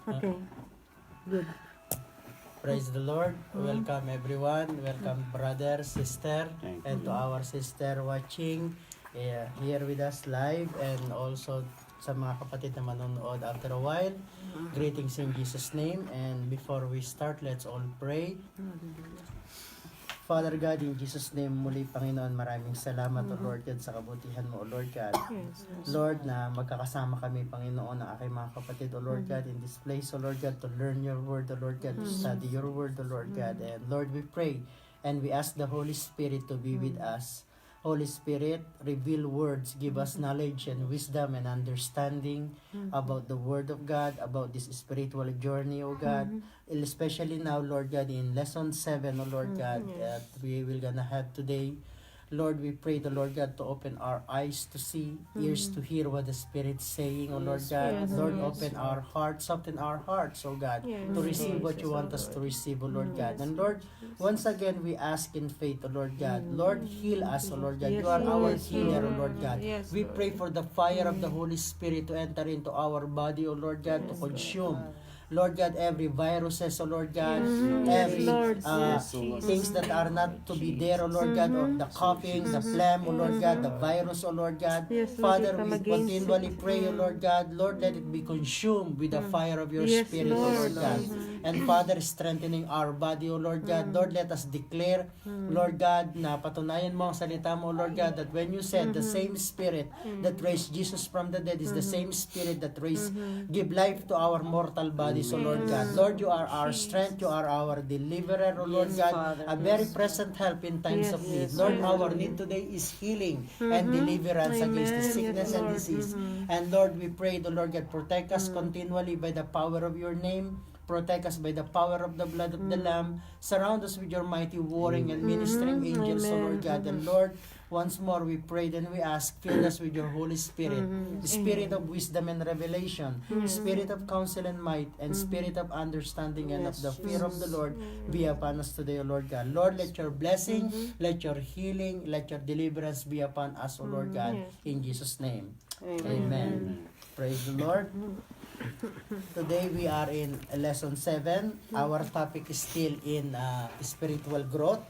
Okay. Good. Praise the Lord. Welcome everyone. Welcome brother, sister, and to our sister watching here with us live, and also sa mga kapatid na manonood after a while. Greetings in Jesus' name. And before we start, let's all pray. Father God, in Jesus' name, muli Panginoon, maraming salamat, O Lord God, sa kabutihan mo, O Lord God. Lord, na magkakasama kami, Panginoon, ng aking mga kapatid, O Lord God, in this place, O Lord God, to learn your word, O Lord God, to study your word, O Lord God. And Lord, we pray and we ask the Holy Spirit to be with us. Holy Spirit, reveal words, give us knowledge and wisdom and understanding about the Word of God, about this spiritual journey, O God. Especially now, Lord God, in lesson 7, O Lord God, that we will gonna have today. Lord, we pray the Lord God to open our eyes to see, ears to hear what the Spirit's saying, O Lord God. Lord, open our hearts, soften our hearts, O God, to receive what you want us to receive, O Lord God. And Lord, once again, we ask in faith, O Lord God. Lord, heal us, O Lord God. You are our healer, O Lord God. We pray for the fire of the Holy Spirit to enter into our body, O Lord God, to consume. Lord God, every viruses, O Lord God, every things that are not to be there, O Lord God, or the coughing, the phlegm, O Lord God, the virus, O Lord God. Father, we continually pray, O Lord God, Lord, let it be consumed with the fire of your Spirit, O Lord God. And Father, strengthening our body, O Lord God. Lord, let us declare, Lord God, na patunayan mo ang salita mo, Lord God, that when you said the same Spirit that raised Jesus from the dead is the same Spirit that give life to our mortal bodies, O Lord God. Lord, you are our strength, you are our deliverer, O Lord God, a very present help in times of need. Lord, our need today is healing and deliverance against the sickness and disease. And Lord, we pray, the Lord God, protect us continually by the power of your name. Protect us by the power of the blood of the Lamb. Surround us with your mighty warring and ministering angels, O Lord God. And Lord, once more we pray and we ask, fill us with your Holy Spirit, Spirit of wisdom and revelation, Spirit of counsel and might, and Spirit of understanding and of the fear of the Lord be upon us today, O Lord God. Lord, let your blessing, let your healing, let your deliverance be upon us, O Lord God, in Jesus' name. Amen. Praise the Lord. Today we are in lesson 7. Our topic is still in spiritual growth.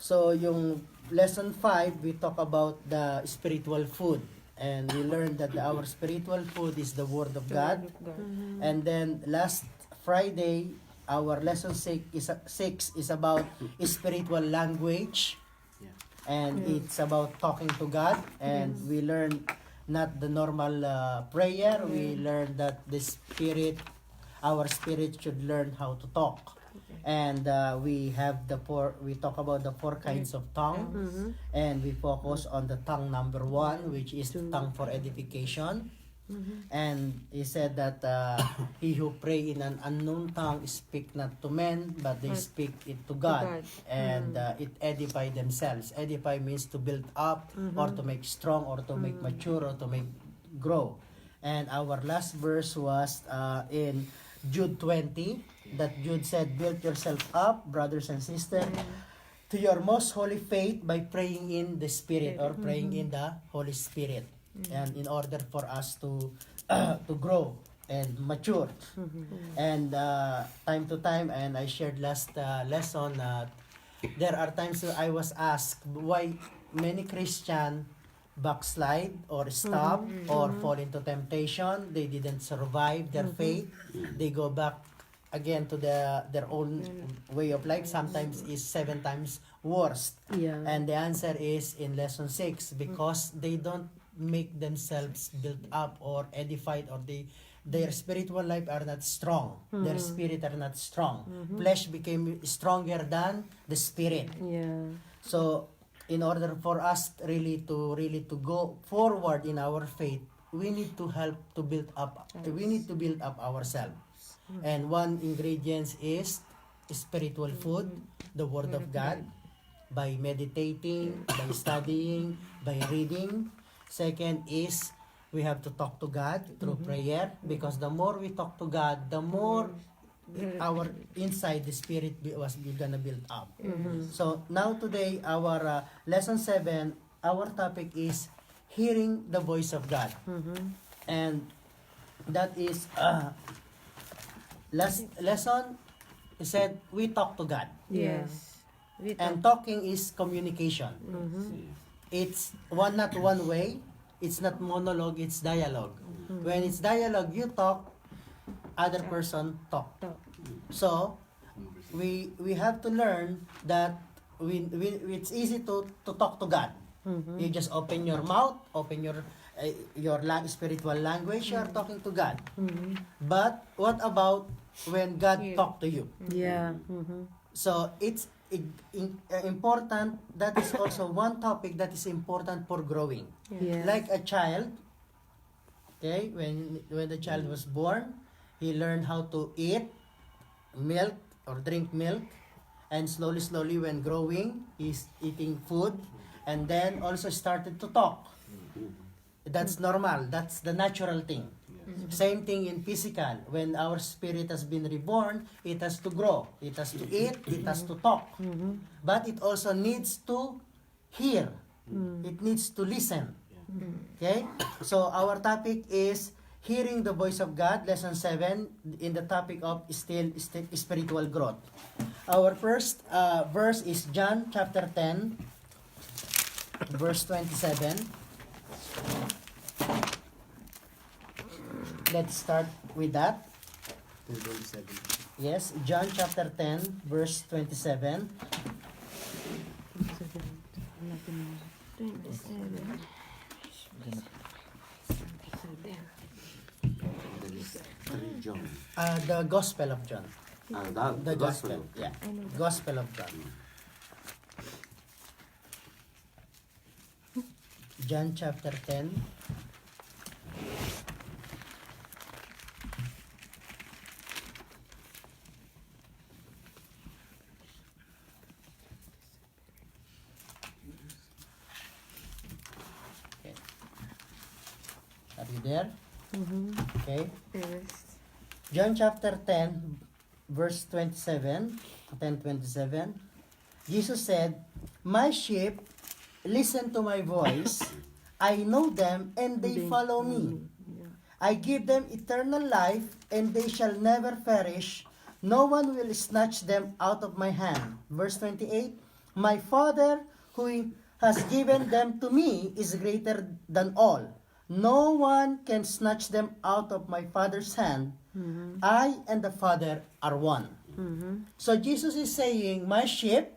So yung lesson 5, we talk about the spiritual food. And we learned that our spiritual food is the Word of God. And then last Friday, our lesson 6 is about spiritual language. And it's about talking to God. And we learned not the normal prayer. We learned that our spirit should learn how to talk. And we talk about the 4 kinds of tongue. And we focus on the tongue number 1, which is the tongue for edification. And he said that he who pray in an unknown tongue speak not to men, but they speak it to God. And it edify themselves. Edify means to build up, or to make strong, or to make mature, or to make grow. And our last verse was in Jude 20, that Jude said, build yourself up, brothers and sisters, to your most holy faith by praying in the Spirit, or praying in the Holy Spirit. And in order for us to grow and mature. And time to time, and I shared last lesson, there are times that I was asked why many Christian backslide or stop or fall into temptation. They didn't survive their faith. They go back again to their own way of life. Sometimes is 7 times worse. And the answer is in lesson 6, because they don't make themselves built up or edified, or their spiritual life are not strong. Their spirit are not strong. Flesh became stronger than the spirit. So in order for us really to go forward in our faith, we need to build up ourselves. And one ingredient is spiritual food, the Word of God, by meditating, by studying, by reading. Second is we have to talk to God through prayer, because the more we talk to God, the more our inside the spirit was gonna build up. So now today, our lesson 7, our topic is hearing the voice of God. And that is Last lesson, he said, we talk to God. Yes. We And talk. talking is communication. Mhm. It's not one way. It's not monologue, it's dialogue. When it's dialogue, you talk, other person talk. Talk. So, we have to learn that it's easy to talk to God. You just open your mouth, open your spiritual language, you are talking to God. But what about when God Yeah. talk to you? Yeah. So it's important. That is also one topic that is important for growing. Yeah. Like a child, okay, when the child was born, he learned how to eat milk or drink milk, and slowly when growing, he's eating food, and then also started to talk. That's normal. That's the natural thing. Same thing in physical. When our spirit has been reborn, it has to grow. It has to eat. It has to talk. But it also needs to hear. It needs to listen. Okay? So our topic is hearing the voice of God, lesson 7, in the topic of still spiritual growth. Our first verse is John chapter 10, verse 27. Let's start with that. 27. Yes, John chapter 10, verse 27. 27. There is 3 John. The Gospel of John. The Gospel. Gospel. Yeah. Gospel of John. John chapter 10. Okay. Are you there? Okay. Yes. John chapter 10, verse 27, 10:27. Jesus said, "My sheep listen to my voice. I know them and they follow me. I give them eternal life and they shall never perish. No one will snatch them out of my hand." Verse 28, "My Father who has given them to me is greater than all. No one can snatch them out of my Father's hand. I and the Father are one." So Jesus is saying, my sheep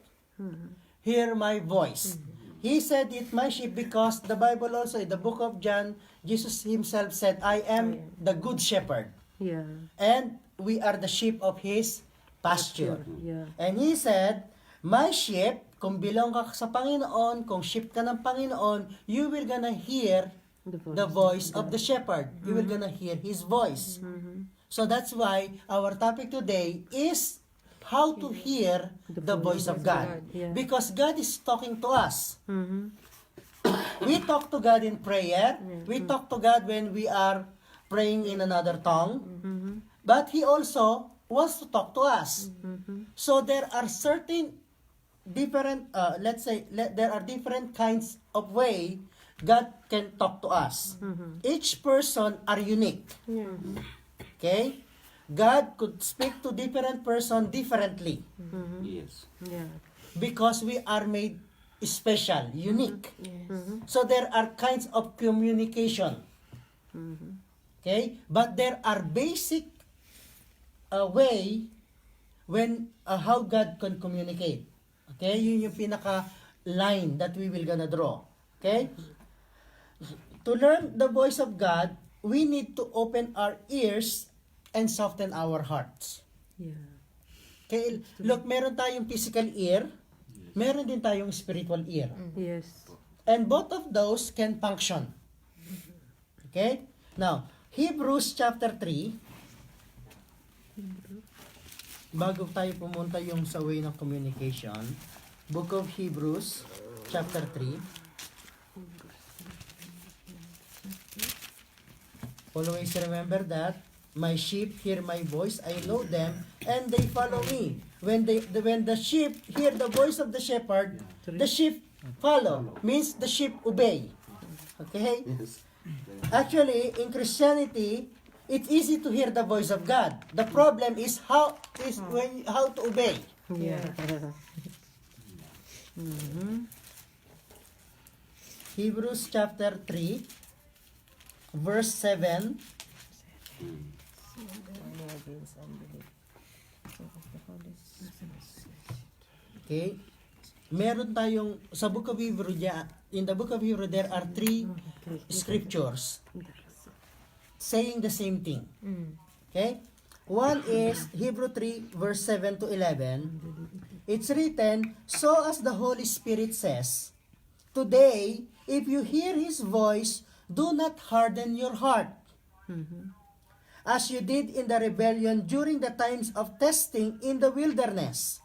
hear my voice. He said it, my sheep, because the Bible also, in the book of John, Jesus himself said, I am the good shepherd. Yeah. And we are the sheep of his pasture. Yeah. And he said, my sheep, kung belong ka sa Panginoon, kung sheep ka ng Panginoon, you will gonna hear the voice of the shepherd. You will gonna hear his voice. So that's why our topic today is how to hear the voice of God. Yeah. Because God is talking to us. We talk to God in prayer. We talk to God when we are praying in another tongue. But He also wants to talk to us. So there are certain different, there are different kinds of way God can talk to us. Each person are unique. Yeah. Okay? God could speak to different person differently Yes. Yeah. because we are made special, unique. Yes. So there are kinds of communication. Okay? But there are basic way when how God can communicate. Okay? Yun yung pinaka line that we will gonna draw. Okay? To learn the voice of God, we need to open our ears and soften our hearts. Yeah. Okay? Look, meron tayong physical ear, meron din tayong spiritual ear. Yes. And both of those can function. Okay? Now, Hebrews chapter 3, bago tayo pumunta yung sa way ng communication, Book of Hebrews chapter 3, always remember that my sheep hear my voice, I know them, and they follow me. When the sheep hear the voice of the shepherd, the sheep follow. Means the sheep obey. Okay? Yes. Actually, in Christianity, it's easy to hear the voice of God. The problem is how to obey. Yeah. Hebrews chapter 3, verse 7. Okay? Meron tayong, sa Book of Hebrew, in the Book of Hebrew, there are 3 scriptures saying the same thing. Okay? One is Hebrew 3, verse 7 to 11. It's written, so as the Holy Spirit says, today, if you hear His voice, do not harden your heart, as you did in the rebellion during the times of testing in the wilderness,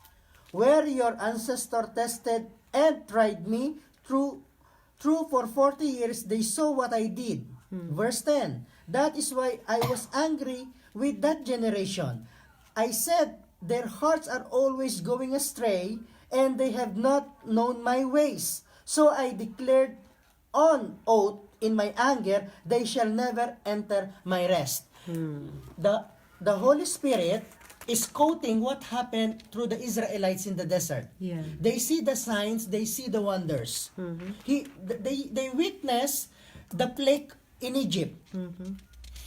where your ancestor tested and tried me through for 40 years. They saw what I did. Verse 10, that is why I was angry with that generation. I said, their hearts are always going astray, and they have not known my ways. So I declared on oath in my anger, they shall never enter my rest. The Holy Spirit is quoting what happened through the Israelites in the desert. Yeah. They see the signs, they see the wonders. They witness the plague in Egypt.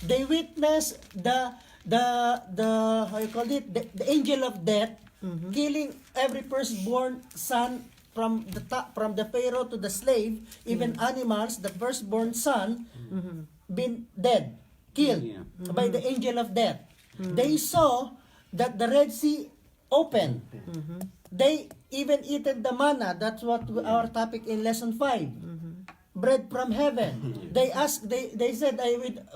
They witness the how you call it, the angel of death killing every firstborn son from the Pharaoh to the slave, even animals, the firstborn son been dead, killed by the angel of death. They saw that the Red Sea opened. They even eaten the manna. That's what our topic in lesson 5. Bread from heaven. They said,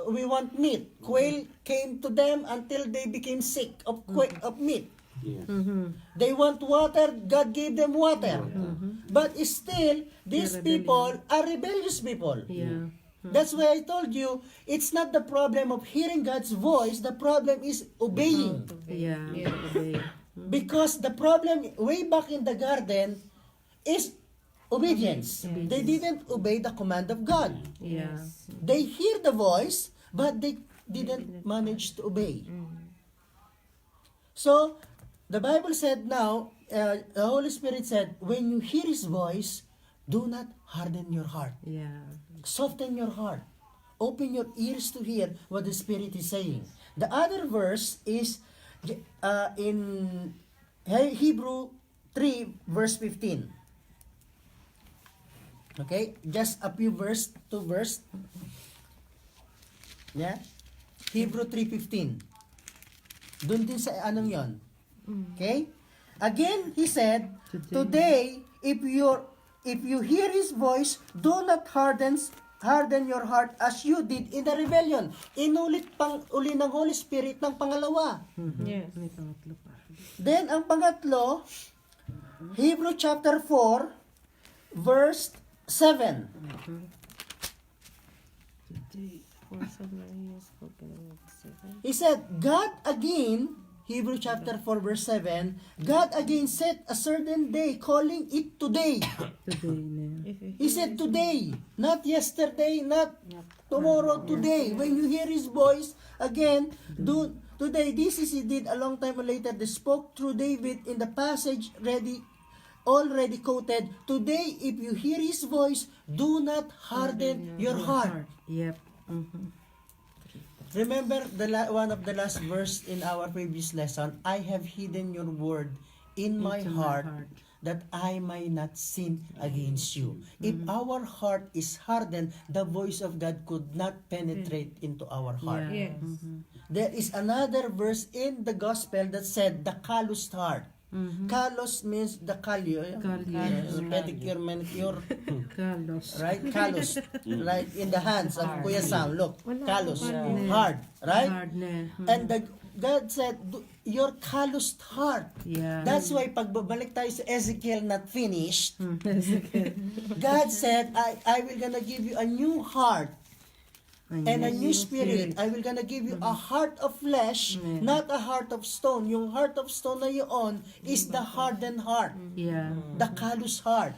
we want meat. Quail came to them until they became sick of meat. Yes. They want water, God gave them water. But still, these people are rebellious people. Yeah. That's why I told you, it's not the problem of hearing God's voice, the problem is obeying. Yeah. Obey. Because the problem way back in the garden is obedience. They didn't obey the command of God. Yeah. They hear the voice, but they didn't manage to obey. So, the Bible said now, the Holy Spirit said, when you hear His voice, do not harden your heart. Yeah. Soften your heart. Open your ears to hear what the Spirit is saying. The other verse is in Hebrew 3, verse 15. Okay? Just a few two verse. Yeah? Hebrew 3:15. Doon din sa anong yon. Okay? Again, he said, today, if you hear His voice, do not harden your heart as you did in the rebellion. Inulit uli ng Holy Spirit ng pangalawa. Yes. May pangatlo pa. Then, ang pangatlo, Hebrew chapter 4, verse 7. He said, God again, Hebrew chapter 4, verse 7, God again set a certain day, calling it today. Today na. He said today, not yesterday, not tomorrow, today. When you hear His voice, again, today. This is He did a long time later. They spoke through David in the passage already quoted. Today, if you hear His voice, do not harden your heart. Yep. Remember one of the last verse in our previous lesson, I have hidden your word in my heart that I may not sin against you. If our heart is hardened, the voice of God could not penetrate into our heart. Yeah. There is another verse in the gospel that said, the calloused heart. Callous means the callo. Pedicure, manicure. Carlos. Right? Callous. Like in the hands of Kuya Sam. Look, callous. Hard. Right? Hard na. And God said, your calloused heart. Yeah. That's why pagbabalik tayo sa Ezekiel not finished, God said, I will gonna give you a new heart and a new spirit. I will gonna give you a heart of flesh, not a heart of stone. Yung heart of stone na yun is the hardened heart. Yeah. The callous heart.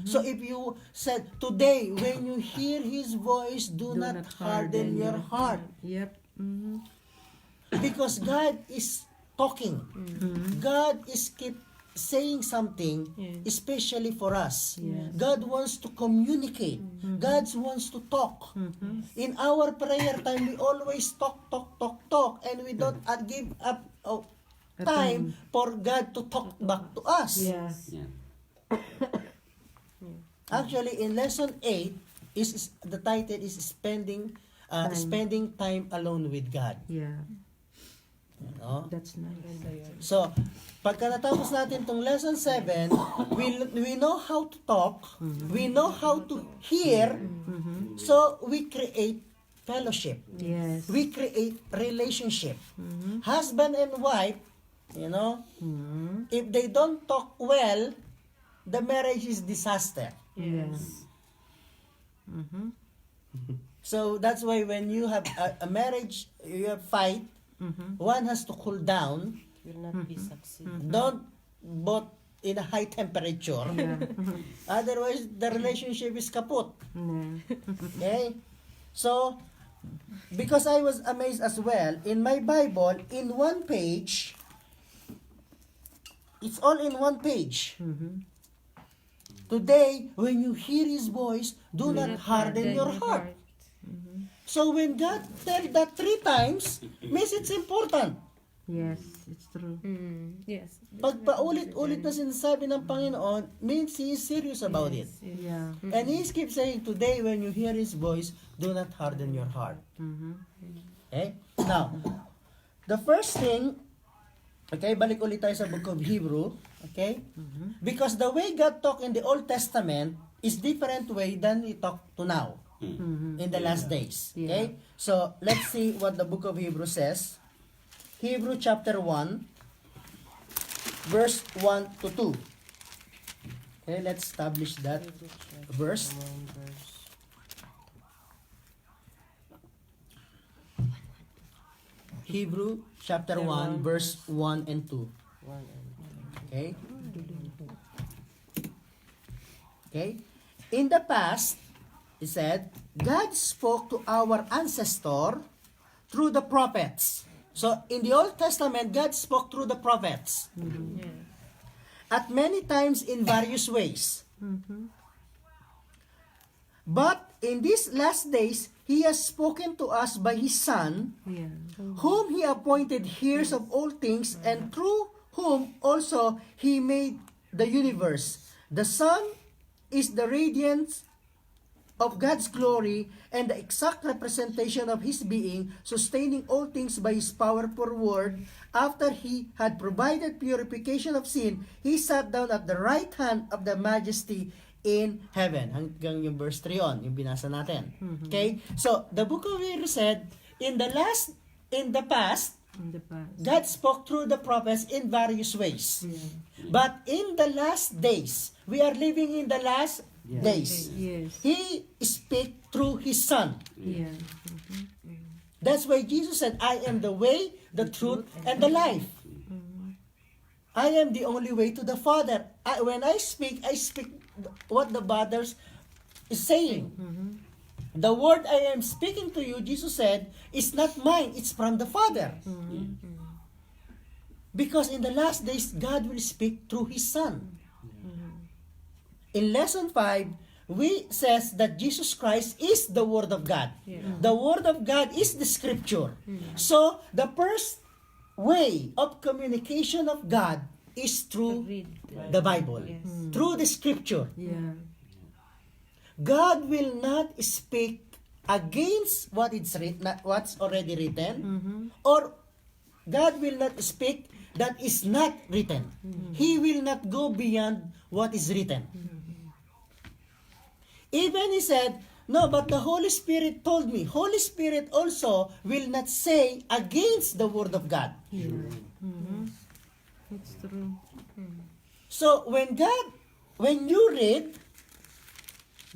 So if you said, today, when you hear His voice, do not harden your heart. Yep. Because God is talking. God is keep saying something, especially for us. God wants to communicate. God wants to talk. In our prayer time, we always talk, and we don't give up time for God to talk back to us. Yeah. Yeah. Actually, in lesson 8, is the title is spending time alone with God. Yeah. You know? That's nice. So, pagka natapos natin tong lesson 7, we know how to talk, we know how to hear, so we create fellowship. Yes. We create relationship. Husband and wife, you know, if they don't talk well, the marriage is disaster. Yes. So that's why when you have a marriage, you have fight, one has to cool down. Will not be succeed. Don't both in a high temperature. Otherwise, the relationship is kaput. Okay? So, because I was amazed as well, in my Bible, in one page, it's all in one page. Today, when you hear His voice, do not harden your heart. So when God tell that 3 times, means it's important. Yes, it's true. Yes. Pag paulit-ulit na sinasabi ng Panginoon, means He is serious about it. Yeah. And He keeps saying, today when you hear His voice, do not harden your heart. Okay? Now, the first thing, okay, balik ulit tayo sa book of Hebrew, okay? Because the way God talked in the Old Testament is different way than He talked to now, in the last days. Okay? So, let's see what the book of Hebrew says. Hebrew chapter 1, verse 1 to 2. Okay, let's establish that verse. Hebrew chapter 1, verse 1 and 2. Okay? Okay? In the past, he said, God spoke to our ancestor through the prophets. So, in the Old Testament, God spoke through the prophets. At many times in various ways. But in these last days, He has spoken to us by His Son, Yeah. whom He appointed heirs of all things, and through whom also He made the universe. The Son is the radiance of God's glory and the exact representation of His being, sustaining all things by His powerful word. After He had provided purification of sin, He sat down at the right hand of the Majesty in heaven. Hanggang yung verse 3 on, yung binasa natin. Okay? So, the book of Hebrews said, in the past, In the past. God spoke through the prophets in various ways. But in the last days, we are living in the last days. Yes. He speak through His Son. Yeah. That's why Jesus said, I am the way, the truth, and the life. I am the only way to the Father. When I speak what the Father is saying. The word I am speaking to you, Jesus said, is not mine, it's from the Father. Because in the last days, God will speak through His Son. In lesson 5, we says that Jesus Christ is the Word of God. The Word of God is the Scripture. So, the first way of communication of God is through the Bible, through the Scripture. Yeah. God will not speak against what's already written, or God will not speak that is not written. He will not go beyond what is written. Even He said, no, but the Holy Spirit told me. Holy Spirit also will not say against the Word of God. It's true. So when you read,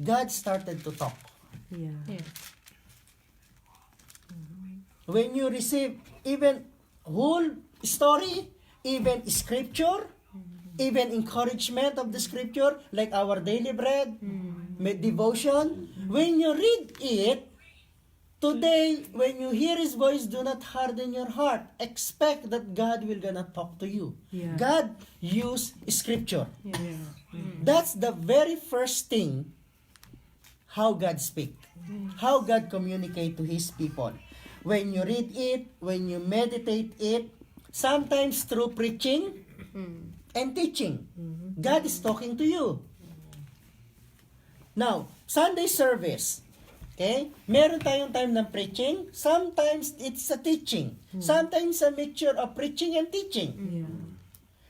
God started to talk. Yeah. When you receive even whole story, even scripture, even encouragement of the scripture, like our daily bread, devotion, when you read it, Today, when you hear His voice, do not harden your heart. Expect that God will gonna talk to you. Yeah. God use Scripture. Yeah. That's the very first thing how God speak. How God communicate to His people. When you read it, when you meditate it, sometimes through preaching and teaching, God is talking to you. Now, Sunday service, okay? Meron tayong time ng preaching, sometimes it's a teaching. Sometimes a mixture of preaching and teaching. Yeah.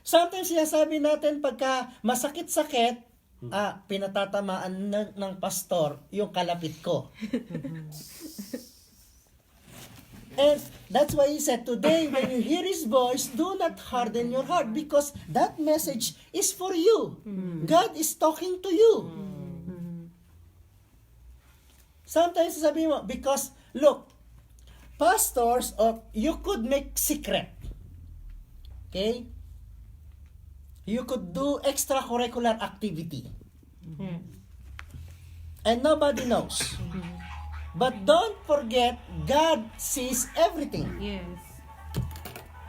Sometimes sinasabi natin pagka masakit-sakit, pinatatamaan ng pastor yung kalapit ko. And that's why he said, today when you hear His voice, do not harden your heart, because that message is for you. God is talking to you. Sometimes sabi mo, because, look, pastors, you could make secret. Okay? You could do extracurricular activity. And nobody knows. But don't forget, God sees everything. Yes.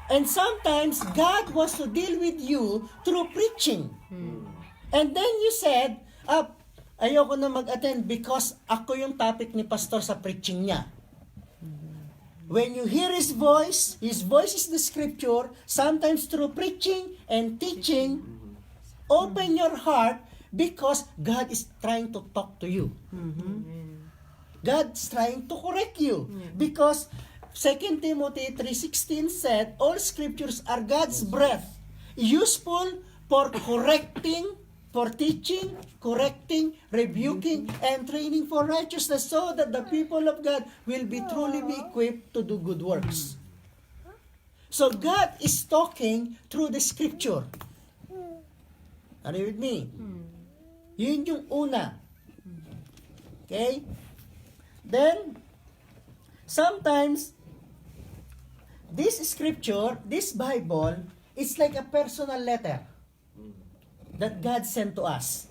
And sometimes, God wants to deal with you through preaching. And then you said, ayoko na mag-attend because ako yung topic ni pastor sa preaching niya. When you hear His voice is the Scripture, sometimes through preaching and teaching, open your heart because God is trying to talk to you. God's trying to correct you. Because 2 Timothy 3:16 said, all scriptures are God's breath, useful for correcting, for teaching, correcting, rebuking, and training for righteousness, so that the people of God will be truly be equipped to do good works. So God is talking through the scripture. Are you with me? Yun yung una. Okay? Then, sometimes, this scripture, this Bible, is like a personal letter that God sent to us.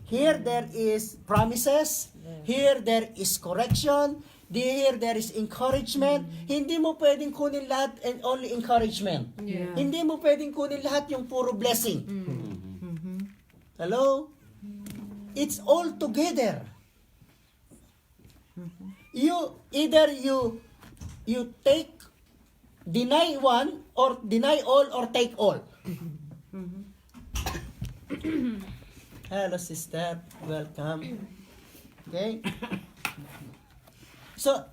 Here there is promises, here there is correction, here there is encouragement. Hindi mo pwedeng kunin lahat and only encouragement. Yeah. Hindi mo pwedeng kunin lahat yung puro blessing. Hello? It's all together. You either you take, deny one, or deny all, or take all. Hello, sister. Welcome. Okay? So,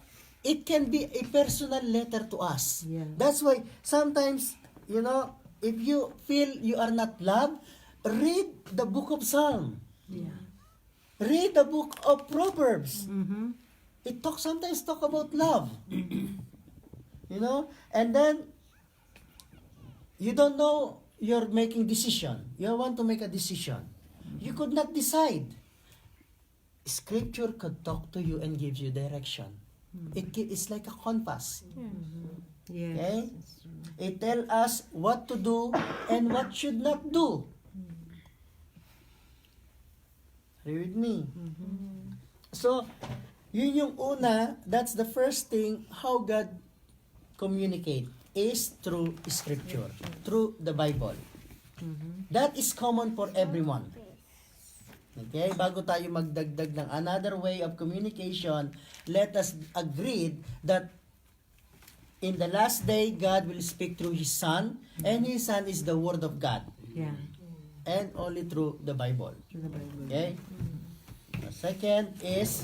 it can be a personal letter to us. Yeah. That's why sometimes, if you feel you are not loved, read the book of Psalm. Yeah. Read the book of Proverbs. Mm-hmm. It sometimes talk about love. And then you don't know, you're making decision. You want to make a decision. You could not decide. Scripture could talk to you and gives you direction. It's like a compass. Yes. Okay? It tells us what to do and what should not do. Are you with me? So, yun yung una, that's the first thing, how God communicate is through Scripture, through the Bible. That is common for everyone. Okay? Bago tayo magdagdag ng another way of communication, let us agree that in the last day, God will speak through His Son, and His Son is the Word of God. Yeah. And only through the Bible. The Bible. Okay? The second is,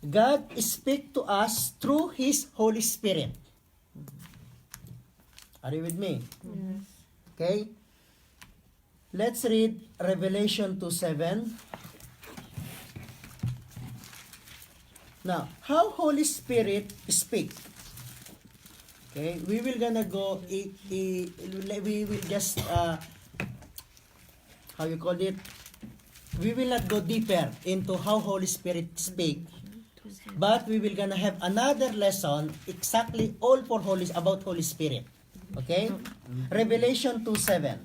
God speak to us through His Holy Spirit. Are you with me? Yes. Okay? Let's read Revelation 2:7. Now, how Holy Spirit speak? Okay, we will gonna go, we will just, how you call it? We will not go deeper into how Holy Spirit speak. But we will gonna have another lesson exactly all for about Holy Spirit. Okay? Revelation 2:7.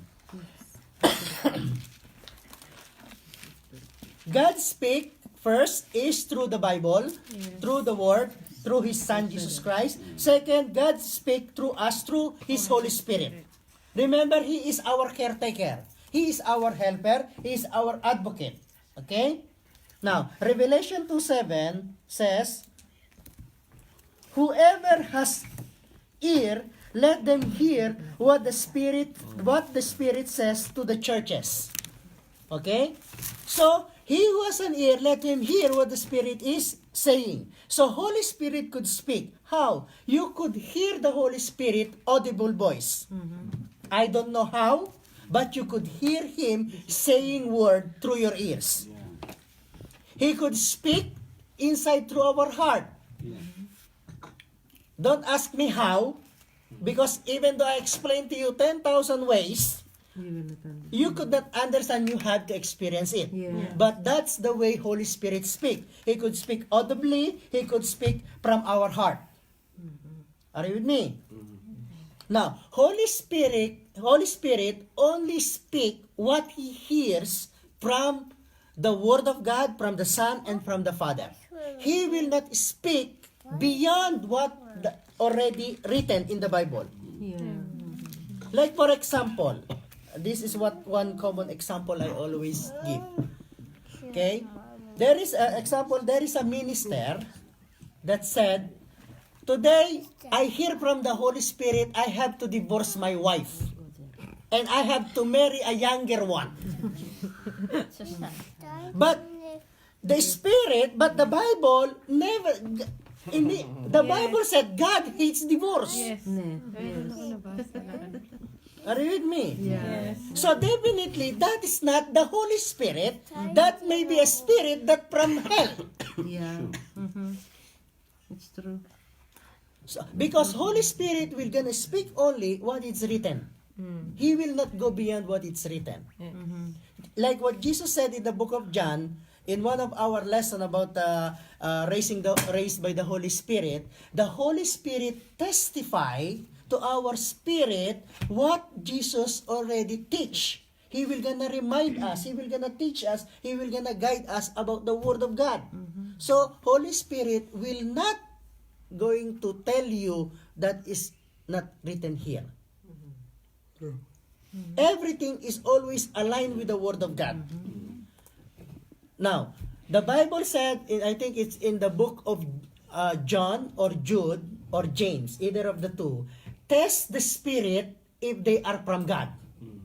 God speak, 1 First is through the Bible, through the Word, through His Son Jesus Christ. Second, God speaks through us through His Holy Spirit. Remember, He is our caretaker. He is our helper. He is our advocate. Okay? Now, Revelation 2:7 says, whoever has ear, let them hear what the Spirit says to the churches. Okay? So, he who has an ear, let him hear what the Spirit is saying. So, Holy Spirit could speak. How? You could hear the Holy Spirit audible voice. I don't know how, but you could hear Him saying word through your ears. He could speak inside through our heart. Don't ask me how, because even though I explained to you 10,000 ways, You will not understand. you could not understand. You had to experience it. Yeah. But that's the way Holy Spirit speak. He could speak audibly. He could speak from our heart. Are you with me? Now, Holy Spirit only speak what He hears from the Word of God, from the Son, and from the Father. He will not speak beyond what already written in the Bible. Yeah. Like for example, this is what one common example I always give. Okay? There is a minister that said, today I hear from the Holy Spirit I have to divorce my wife. And I have to marry a younger one. But the Bible never, the Bible said God hates divorce. Are you with me? Yeah. So definitely that is not the Holy Spirit. That may be a spirit that from hell. Yeah. It's true. So, because Holy Spirit will gonna speak only what is written. He will not go beyond what is written. Like what Jesus said in the book of John, in one of our lesson about raised by the Holy Spirit, the Holy Spirit testify to our spirit what Jesus already teach. He will gonna remind us, He will gonna teach us, He will gonna guide us about the Word of God. So, Holy Spirit will not going to tell you that is not written here. Everything is always aligned with the Word of God. Now, the Bible said, I think it's in the book of John or Jude or James, either of the two, test the Spirit if they are from God.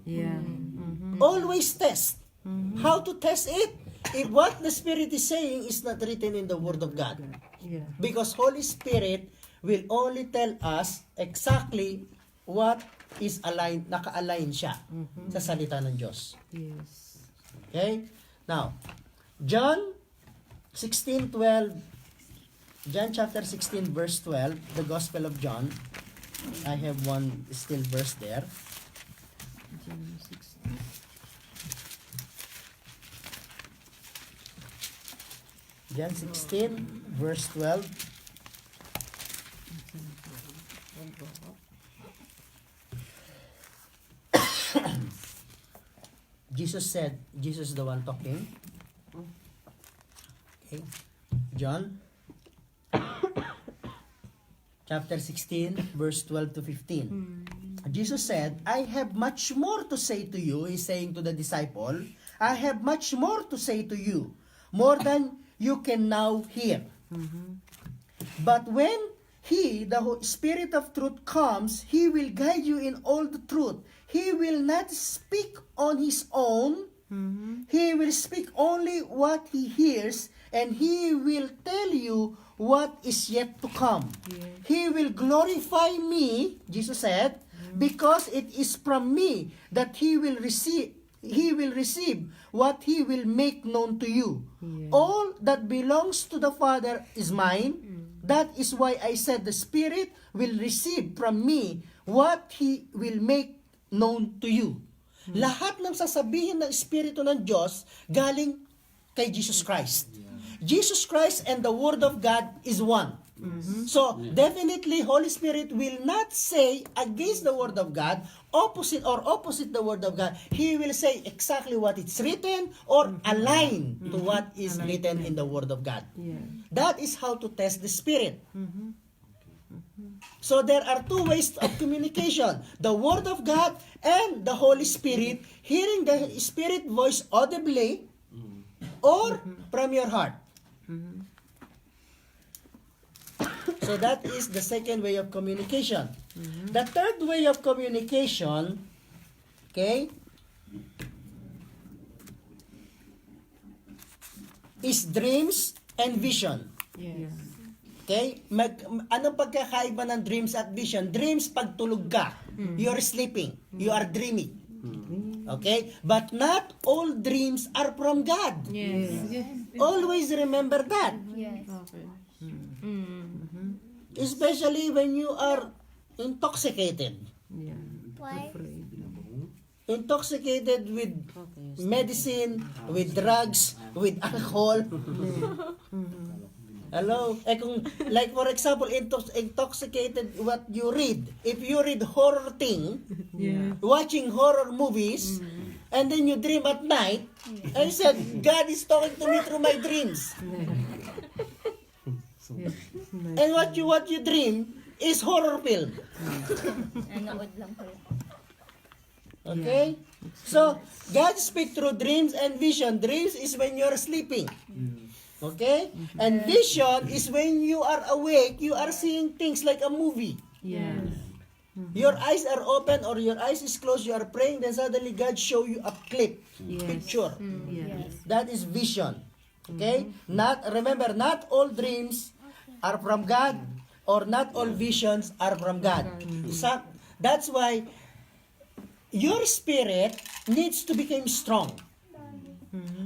Yeah. Always test. How to test it? If what the Spirit is saying is not written in the Word of God. Yeah. Because Holy Spirit will only tell us exactly what is aligned, naka-align siya sa salita ng Diyos. Yes. Okay? Now, John 16:12, John chapter 16 verse 12, the Gospel of John. I have one still verse there. John 16. John 16 verse 12. Jesus is the one talking. Okay. John chapter 16 verse 12 to 15. Jesus said, I have much more to say to you. He's saying to the disciple, I have much more to say to you, more than you can now hear. But when He, the Spirit of truth, comes, He will guide you in all the truth. He will not speak on His own. He will speak only what He hears, and He will tell you what is yet to come. He will glorify me, Jesus said, because it is from me that He will receive what He will make known to you. All that belongs to the Father is mine. That is why I said the Spirit will receive from me what He will make known to you. Lahat ng sasabihin ng Espiritu ng Diyos galing kay Jesus Christ. Jesus Christ and the Word of God is one. So, definitely, Holy Spirit will not say against the Word of God, opposite the Word of God. He will say exactly what it's written or align to what is written in the Word of God. Yeah. That is how to test the Spirit. So, there are two ways of communication. The Word of God and the Holy Spirit, hearing the Spirit voice audibly or from your heart. So that is the second way of communication. The third way of communication, okay, is dreams and vision. Yeah. Okay? Anong pagkakaiba ng dreams at vision? Dreams, pag tulog ka. You're sleeping. You are dreaming. Okay? But not all dreams are from God. Yes. Always remember that. Yes. Okay. Especially when you are intoxicated. Yeah. Why? Afraid. Intoxicated with medicine, with drugs, with alcohol. Hello? Kung, like for example, intoxicated what you read. If you read horror thing, Yeah. watching horror movies, and then you dream at night, and you said, God is talking to me through my dreams. Yeah. And what you dream is horror film. Nanood lang pala. Okay? So, God speaks through dreams and vision. Dreams is when you're sleeping. Okay? And vision is when you are awake, you are seeing things like a movie. Yeah. Your eyes are open or your eyes is closed, you are praying, then suddenly God show you a clip, Yes. picture. Yeah. That is vision. Okay? Remember, not all dreams are from God or not all visions are from God. That's why your spirit needs to become strong.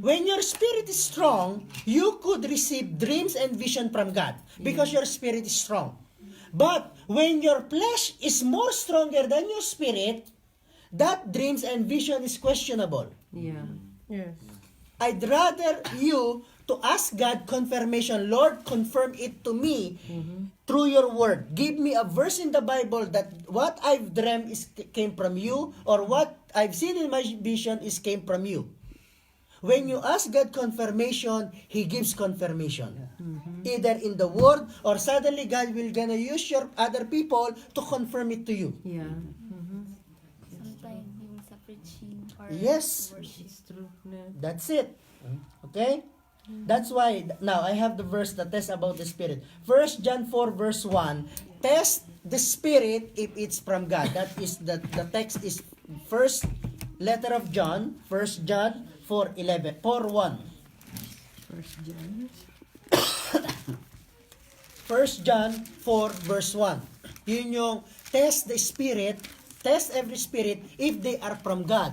When your spirit is strong, you could receive dreams and vision from God because your spirit is strong. But when your flesh is more stronger than your spirit, that dreams and vision is questionable. Yeah. Yes. I'd rather you to ask God confirmation. Lord, confirm it to me through your word. Give me a verse in the Bible that what I've dreamt came from you, or what I've seen in my vision came from you. When you ask God confirmation, He gives confirmation. Either in the word, or suddenly God will gonna use your other people to confirm it to you. Yeah. Sometimes yung sa preaching or Yes. worship. It's true. Yeah. That's it. Okay? That's why, now, I have the verse that tests about the Spirit. 1 John 4 verse 1, test the Spirit if it's from God. That is, the text is first letter of John, 1 John 4:1. First John. 1 John 4 verse 1. Yun yung test the Spirit, test every spirit if they are from God.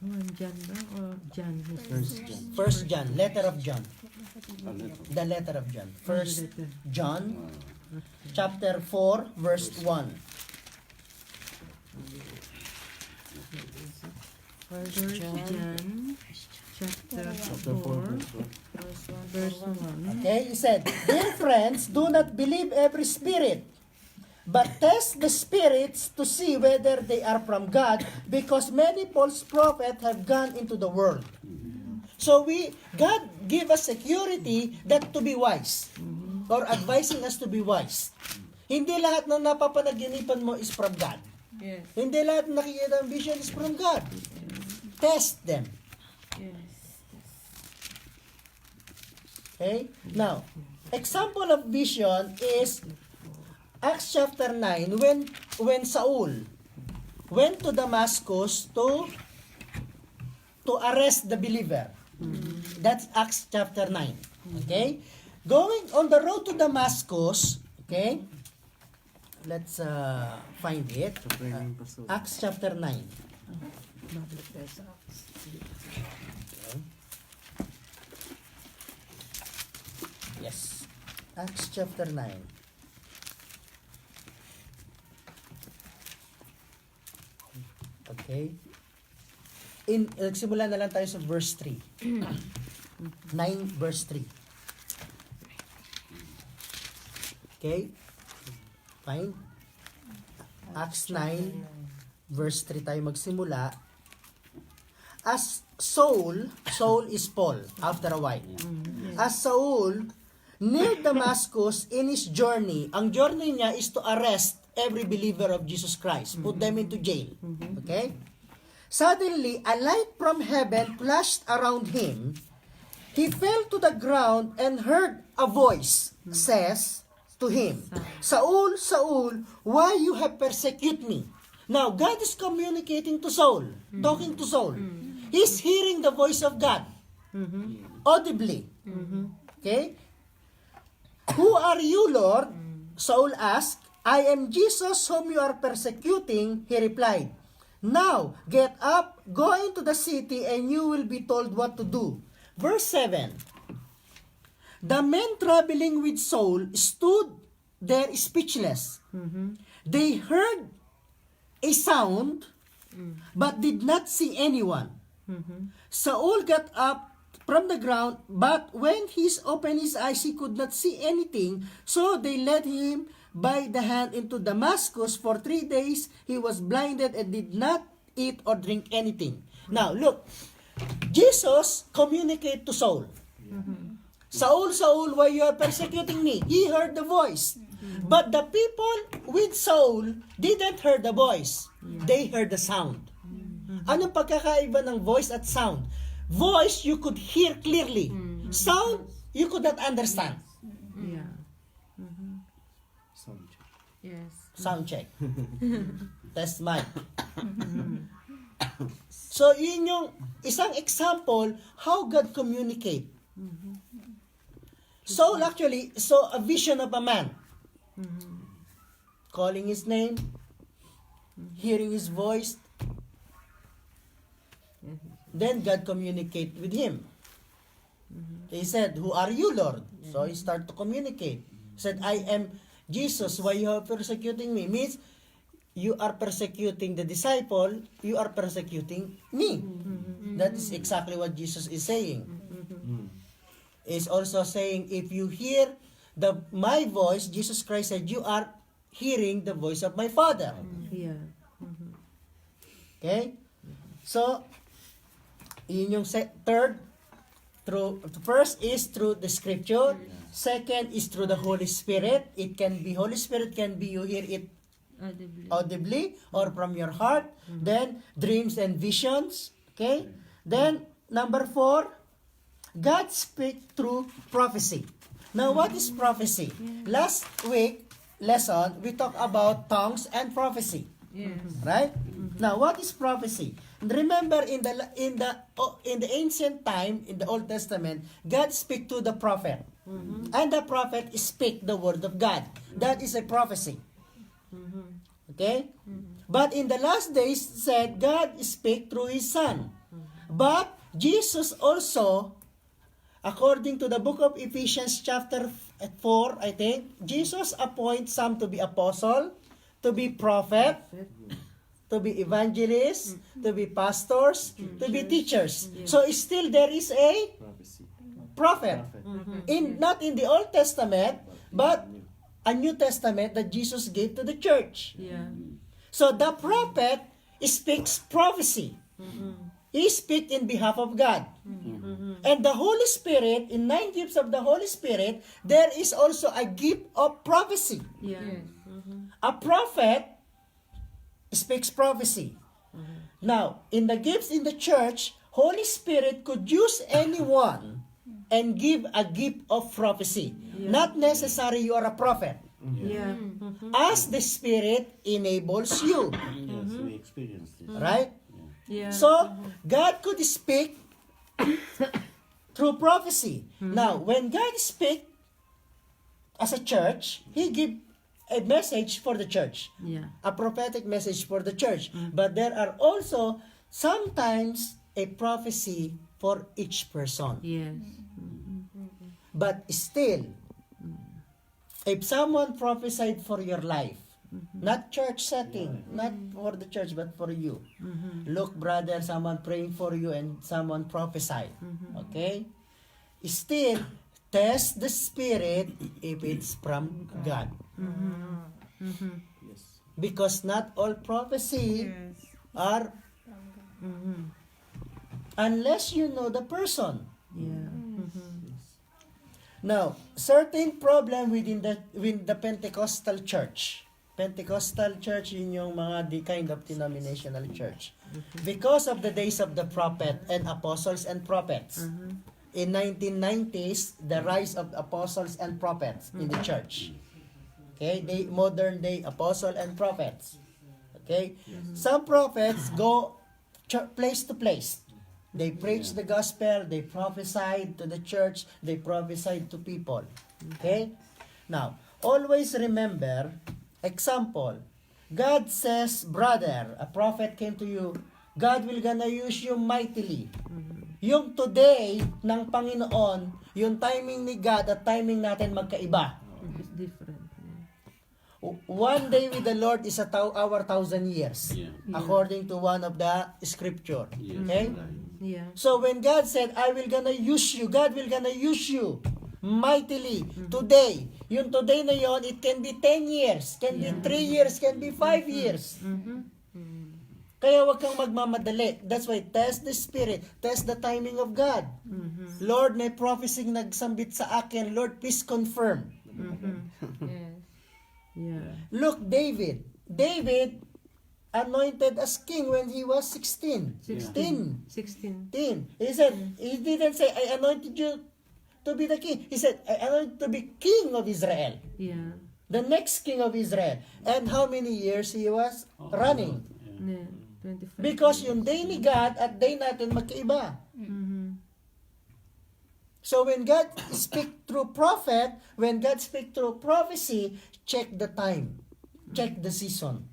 1 John ba? Or John? First John, letter of John. The letter of John. First Letter. John, chapter 4, verse 1. First John. Chapter 4. Verse 1. Okay, he said, Dear friends, do not believe every spirit, but test the spirits to see whether they are from God, because many false prophets have gone into the world. So God give us security that to be wise, or advising us to be wise. Hindi lahat ng napapanaginipan mo is from God. Yes. Hindi lahat ng nakikita ng vision is from God. Test them. Yes. Okay? Now, example of vision is Acts chapter 9 when Saul went to Damascus to arrest the believer. That's Acts chapter 9. Okay? Going on the road to Damascus, okay? Let's find it. Acts chapter 9. Yes. Acts chapter 9. Okay. Nagsimula na lang tayo sa verse 3. 9 verse 3. Okay? Fine? Acts 9 verse 3 tayo magsimula. As Saul is Paul after a while. As Saul near Damascus in his journey, ang journey niya is to arrest every believer of Jesus Christ, put them into jail. Okay? Suddenly, a light from heaven flashed around him. He fell to the ground and heard a voice says to him, Saul, Saul, why you have persecuted me? Now, God is communicating to Saul, talking to Saul. He's hearing the voice of God, audibly. Okay? Who are you, Lord? Saul asked. I am Jesus whom you are persecuting, he replied. Now, get up, go into the city, and you will be told what to do. Verse 7. The men traveling with Saul stood there speechless. They heard a sound, but did not see anyone. Saul got up from the ground, but when he opened his eyes, he could not see anything. So they led him by the hand into Damascus. For 3 days he was blinded and did not eat or drink anything. Now look, Jesus communicated to Saul. Saul, Saul, why you are persecuting me? He heard the voice. But the people with Saul didn't hear the voice. They heard the sound. Anong pagkakaiba ng voice at sound? Voice, you could hear clearly. Sound, you could not understand. Yeah. Sound check. Yes. Sound check. Test mic. So, yun yung isang example how God communicate. Saul actually saw a vision of a man. Calling his name, hearing his voice. Then God communicate with him. He said, who are you, Lord? So he started to communicate. He said, I am Jesus. Why you are persecuting me? Means, you are persecuting the disciple, you are persecuting me. That is exactly what Jesus is saying. Is also saying, if you hear my voice, Jesus Christ said, you are hearing the voice of my Father. Yeah. Okay? So, yun yung third, first is through the scripture. Second is through the Holy Spirit. It can be, Holy Spirit can be, you hear it audibly or from your heart. Then, dreams and visions. Okay? Then, number 4, God speaks through prophecy. Now, what is prophecy? Last week, lesson, we talked about tongues and prophecy. Yes. Right? Now, what is prophecy? Remember, in the ancient time, in the Old Testament, God speak to the prophet. And the prophet speak the word of God. That is a prophecy. Okay? But in the last days, said God speak through His Son. But Jesus also, according to the book of Ephesians chapter 4, I think, Jesus appoints some to be apostle, to be prophet, to be evangelists, to be pastors, to be teachers. So still there is a Prophecy. prophet. Not in the Old Testament, but a New Testament that Jesus gave to the church. Yeah. So the prophet speaks prophecy. He speaks in behalf of God. And the Holy Spirit, in 9 gifts of the Holy Spirit, there is also a gift of prophecy. Yeah. A prophet speaks prophecy. Now, in the gifts in the church, Holy Spirit could use anyone and give a gift of prophecy. Not necessary you are a prophet. Yeah. As the Spirit enables you. Yes, we experienced this. Right? Yeah. So, God could speak through prophecy. Now, when God speaks as a church, He gives a message for the church. Yeah. A prophetic message for the church. But there are also sometimes a prophecy for each person. Yes. But still, if someone prophesied for your life, not church setting, not for the church, but for you. Look, brother, someone praying for you and someone prophesied. Okay? still test the spirit if it's from God. Yes. Because not all prophecy are unless you know the person. Yeah. Now, certain problem within the Pentecostal church. Pentecostal church, yun yung mga kind of denominational church. Because of the days of the prophet and apostles and prophets. In 1990s, the rise of apostles and prophets in the church. Okay, modern day apostle and prophets. Okay, some prophets go place to place. They preach the gospel, they prophesied to the church, they prophesied to people. Okay? Now, always remember, example, God says, brother, a prophet came to you, God will gonna use you mightily. Yung today ng Panginoon, yung timing ni God at timing natin magkaiba. It's different. One day with the Lord is our 1,000 years. Yeah. According to one of the scripture. Yes. Okay? Yeah. So when God said, I will gonna use you, God will gonna use you mightily today. Yung today na yon, it can be 10 years, can be 3 years, can be 5 years. Kaya wag kang magmamadali. That's why test the spirit, test the timing of God. Lord, may prophecy nagsambit sa akin. Lord, please confirm. Yes. Yeah. Look, David anointed as king when he was 16. 16. 10. He said, he didn't say, I anointed you to be the king. He said, I anointed to be king of Israel. Yeah. The next king of Israel. And how many years he was running? Yeah. 25. Because yung day ni God at day natin magkaiba. So when God speak through prophet, when God speak through prophecy, check the time. Check the season.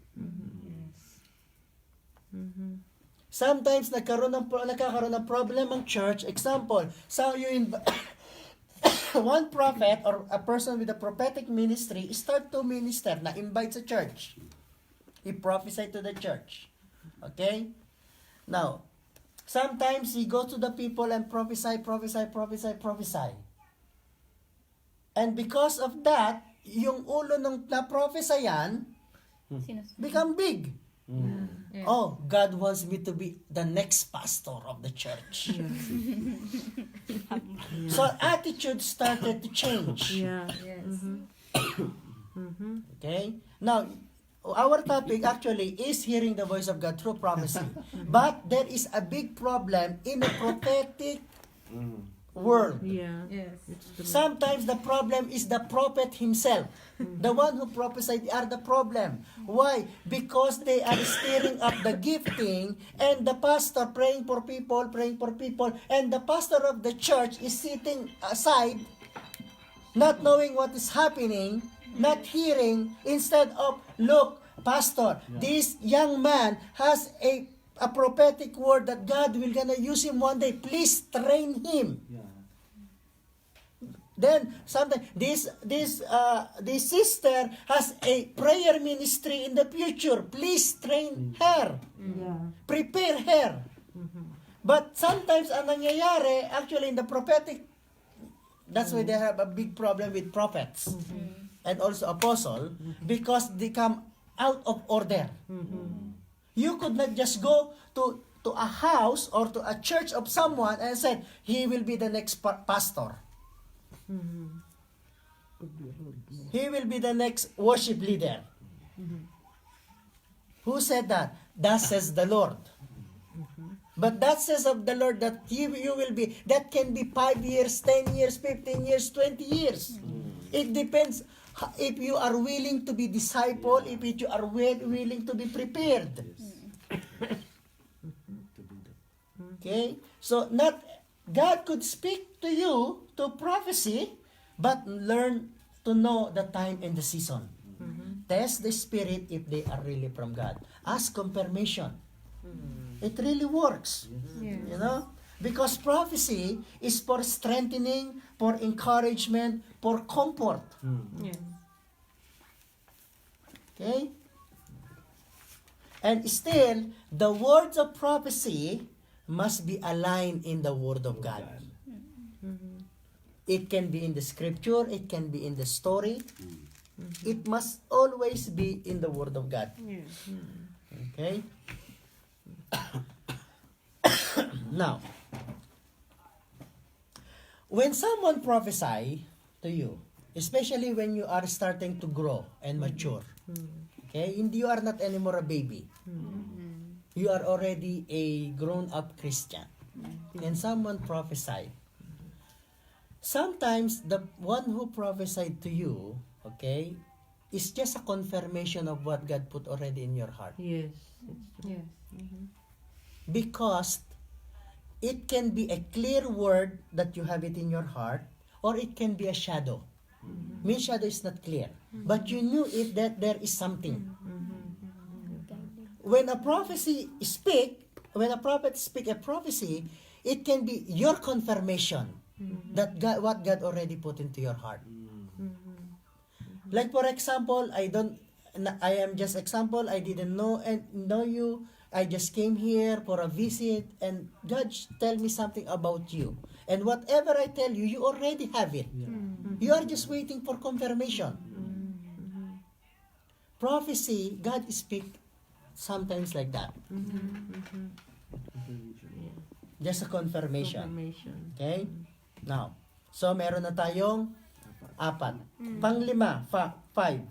Sometimes nakakaroon ng problem ang church. Example, so one prophet or a person with a prophetic ministry start to minister na invite sa church. He prophesy to the church. Okay? Now, sometimes he goes to the people and prophesy. And because of that, yung ulo ng na-prophesayan become big. Yeah. Oh, God wants me to be the next pastor of the church. So attitude started to change. Yeah. Yes. Okay? Now, our topic actually is hearing the voice of God through prophecy. But there is a big problem in the prophetic world. Yeah. Yes. It's true. Sometimes the problem is the prophet himself. The one who prophesied are the problem. Why? Because they are stirring up the gifting and the pastor praying for people, and the pastor of the church is sitting aside, not knowing what is happening, not hearing, instead of, look, pastor, this young man has a prophetic word that God will gonna use him one day. Please train him. Then sometimes this sister has a prayer ministry in the future. Please train her. Yeah. Prepare her. But sometimes ang nangyayari actually in the prophetic, that's why they have a big problem with prophets and also apostle, because they come out of order. You could not just go to a house or to a church of someone and said, he will be the next pastor. He will be the next worship leader. Who said that? That says the Lord. But that says of the Lord that you will be, that can be 5 years, 10 years, 15 years, 20 years. It depends if you are willing to be discipled, if you are willing to be prepared. Okay? So not God could speak to you to prophecy, but learn to know the time and the season. Test the spirit if they are really from God. Ask confirmation. It really works. You know? Because prophecy is for strengthening, for encouragement, for comfort. Yes. Okay? And still, the words of prophecy must be aligned in the Word of God. It can be in the scripture, it can be in the story. It must always be in the Word of God. Okay? Now, when someone prophesy to you, especially when you are starting to grow and mature, okay, you are not anymore a baby. You are already a grown-up Christian. And someone prophesied. Sometimes the one who prophesied to you, okay, is just a confirmation of what God put already in your heart. Yes. It's true. Yes. Because it can be a clear word that you have it in your heart, or it can be a shadow. Means shadow is not clear, but you knew it that there is something. When a prophecy when a prophet speak a prophecy, it can be your confirmation that what God already put into your heart. Like for example, I am just example, I didn't know you. I just came here for a visit, and God tell me something about you. And whatever I tell you, you already have it. You are just waiting for confirmation. Prophecy, God speak sometimes like that. Just a confirmation. Confirmation. Okay? Now, so meron na tayong 4. Panglima, 5.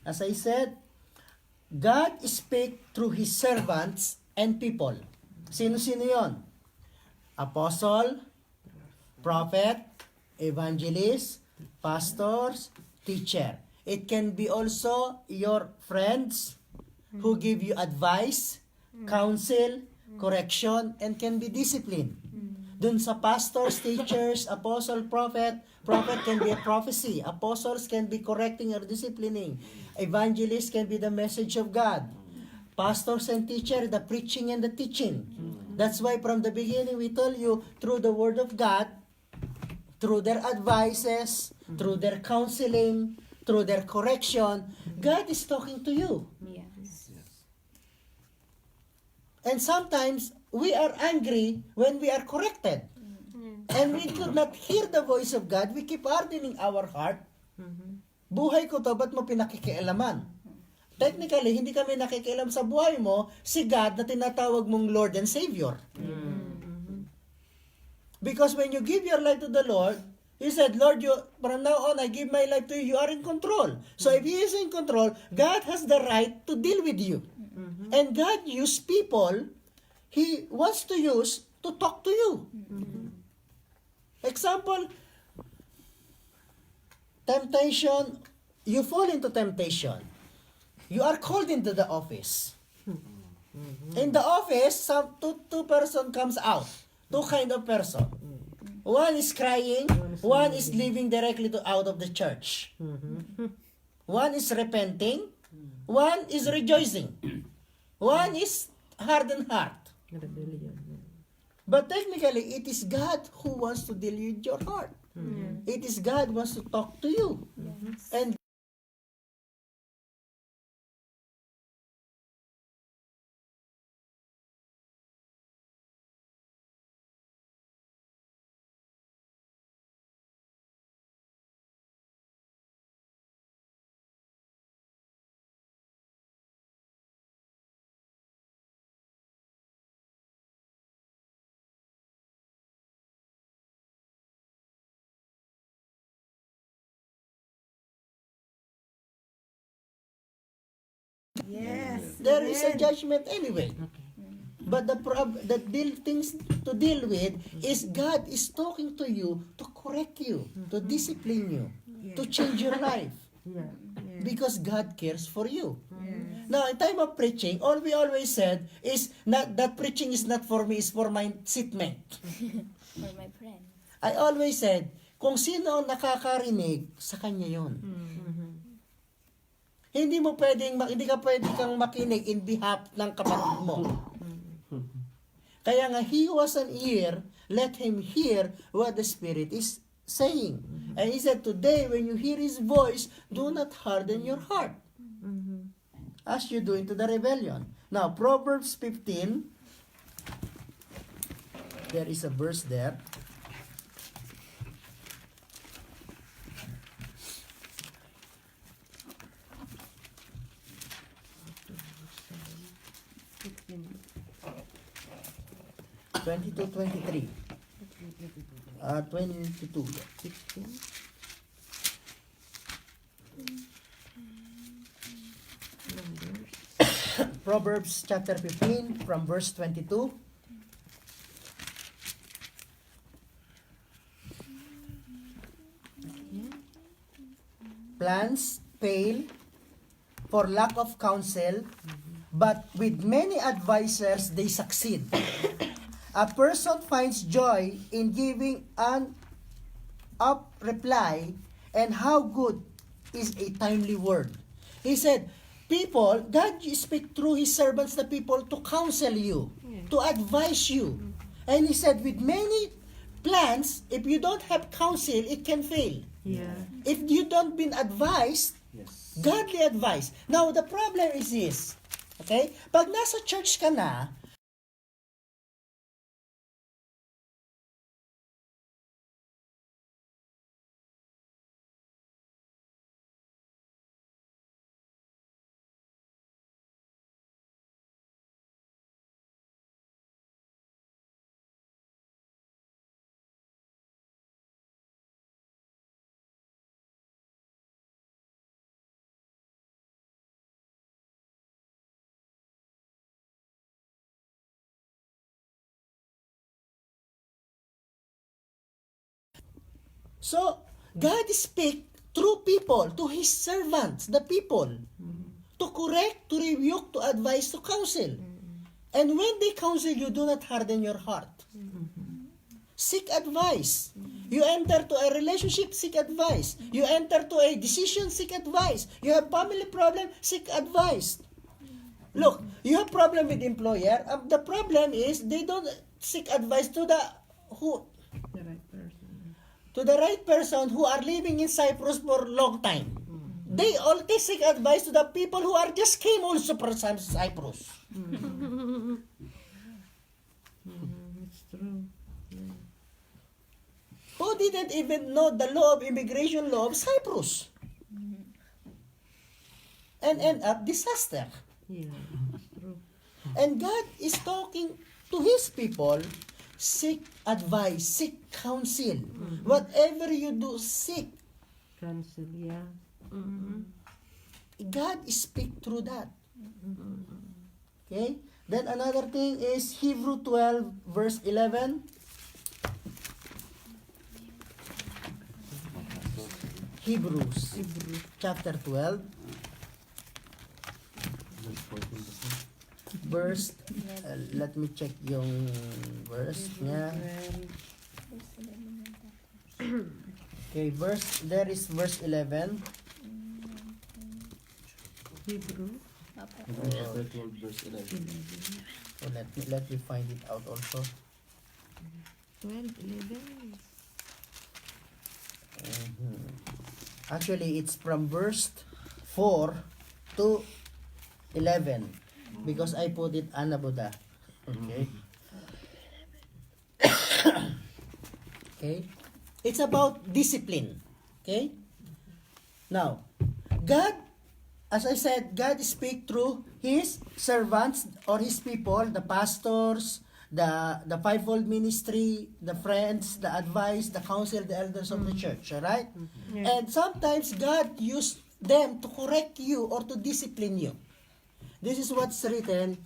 As I said, God speak through His servants and people. Sino-sino yon? Apostle, prophet, evangelist, pastors, teacher. It can be also your friends who give you advice, counsel, correction, and can be discipline. Dun sa pastors, teachers, apostle, prophet can be a prophecy. Apostles can be correcting or disciplining. Evangelists can be the message of God. Pastors and teacher, the preaching and the teaching. That's why from the beginning we told you, through the Word of God, through their advices, through their counseling, through their correction, God is talking to you. Yes. And sometimes we are angry when we are corrected. And we could not hear the voice of God. We keep hardening our heart. Buhay ko to, ba't mo pinakikialaman? Technically, hindi kami nakikialam sa buhay mo, si God na tinatawag mong Lord and Savior. Because when you give your life to the Lord, He said, Lord, from now on, I give my life to you. You are in control. So if He is in control, God has the right to deal with you. And God uses people He wants to use to talk to you. Example, temptation, you fall into temptation. You are called into the office. In the office, two person comes out. Two kind of person. One is crying, one is leaving directly out of the church. One is repenting, one is rejoicing. One is hardened heart. Rebellion. But technically, it is God who wants to deal with your heart. It is God who wants to talk to you. And there is a judgment anyway. But the things to deal with is God is talking to you to correct you, to discipline you, to change your life. Because God cares for you. Now, in time of preaching, all we always said is not that preaching is not for me, it's for my seatmate. For my friend. I always said, kung sino ang nakakarinig, sa kanya yon. Hindi ka pwedeng makinig in behalf ng kapatid mo. Kaya nga, he who has an ear, let him hear what the Spirit is saying. And he said, today, when you hear His voice, do not harden your heart. As you do into the rebellion. Now, Proverbs 15. There is a verse there. Fifteen. 22, 23. 22. 16. Numbers. Proverbs chapter 15 from verse 22. Yeah. Plans fail for lack of counsel, but with many advisers they succeed. A person finds joy in giving an up reply, and how good is a timely word. He said, people, God speak through His servants, the people, to counsel you, to advise you. And He said, with many plans, if you don't have counsel, it can fail. Yeah. If you don't been advised, Yes. godly advice. Now, the problem is this. Okay? Pag nasa church ka na, so, God speak through people, to His servants, the people, to correct, to rebuke, to advise, to counsel. And when they counsel you, do not harden your heart. Seek advice. You enter to a relationship, seek advice. You enter to a decision, seek advice. You have family problem, seek advice. Look, you have problem with employer. The problem is they don't seek advice to the The right person. to the right person who are living in Cyprus for a long time. They always seek advice to the people who are just came also from Cyprus. It's true. Yeah. Who didn't even know the law of immigration law of Cyprus. And end up disaster. Yeah. It's true. And God is talking to His people, seek advice, seek counsel. Whatever you do, seek. Cancel. Yeah. God speak through that. Okay? Then another thing is Hebrew 12 verse 11. Hebrews Hebrew. chapter 12 verse let me check yung verse niya. Okay, there is verse 11. Hebrew. Verse 11. So let me find it out also. 12, 11. Actually, it's from verse 4 to 11 because I put it anabuda. Okay. Okay. It's about discipline. Okay. Now, God, as I said, God speak through His servants or His people, the pastors, the fivefold ministry, the friends, the advice, the counsel, the elders of the church, all right? Yeah. And sometimes God used them to correct you or to discipline you. This is what's written,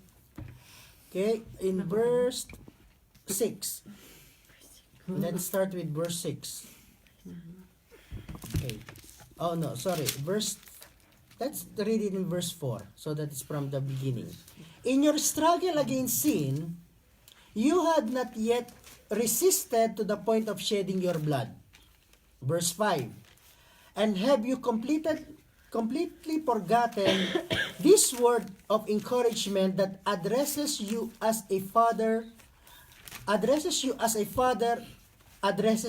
okay, in verse 6. Let's start with verse 6. Okay. Oh no, sorry. Let's read it in verse 4. So that is from the beginning. In your struggle against sin, you had not yet resisted to the point of shedding your blood. Verse 5. And have you completely forgotten this word of encouragement that addresses you as a father addresses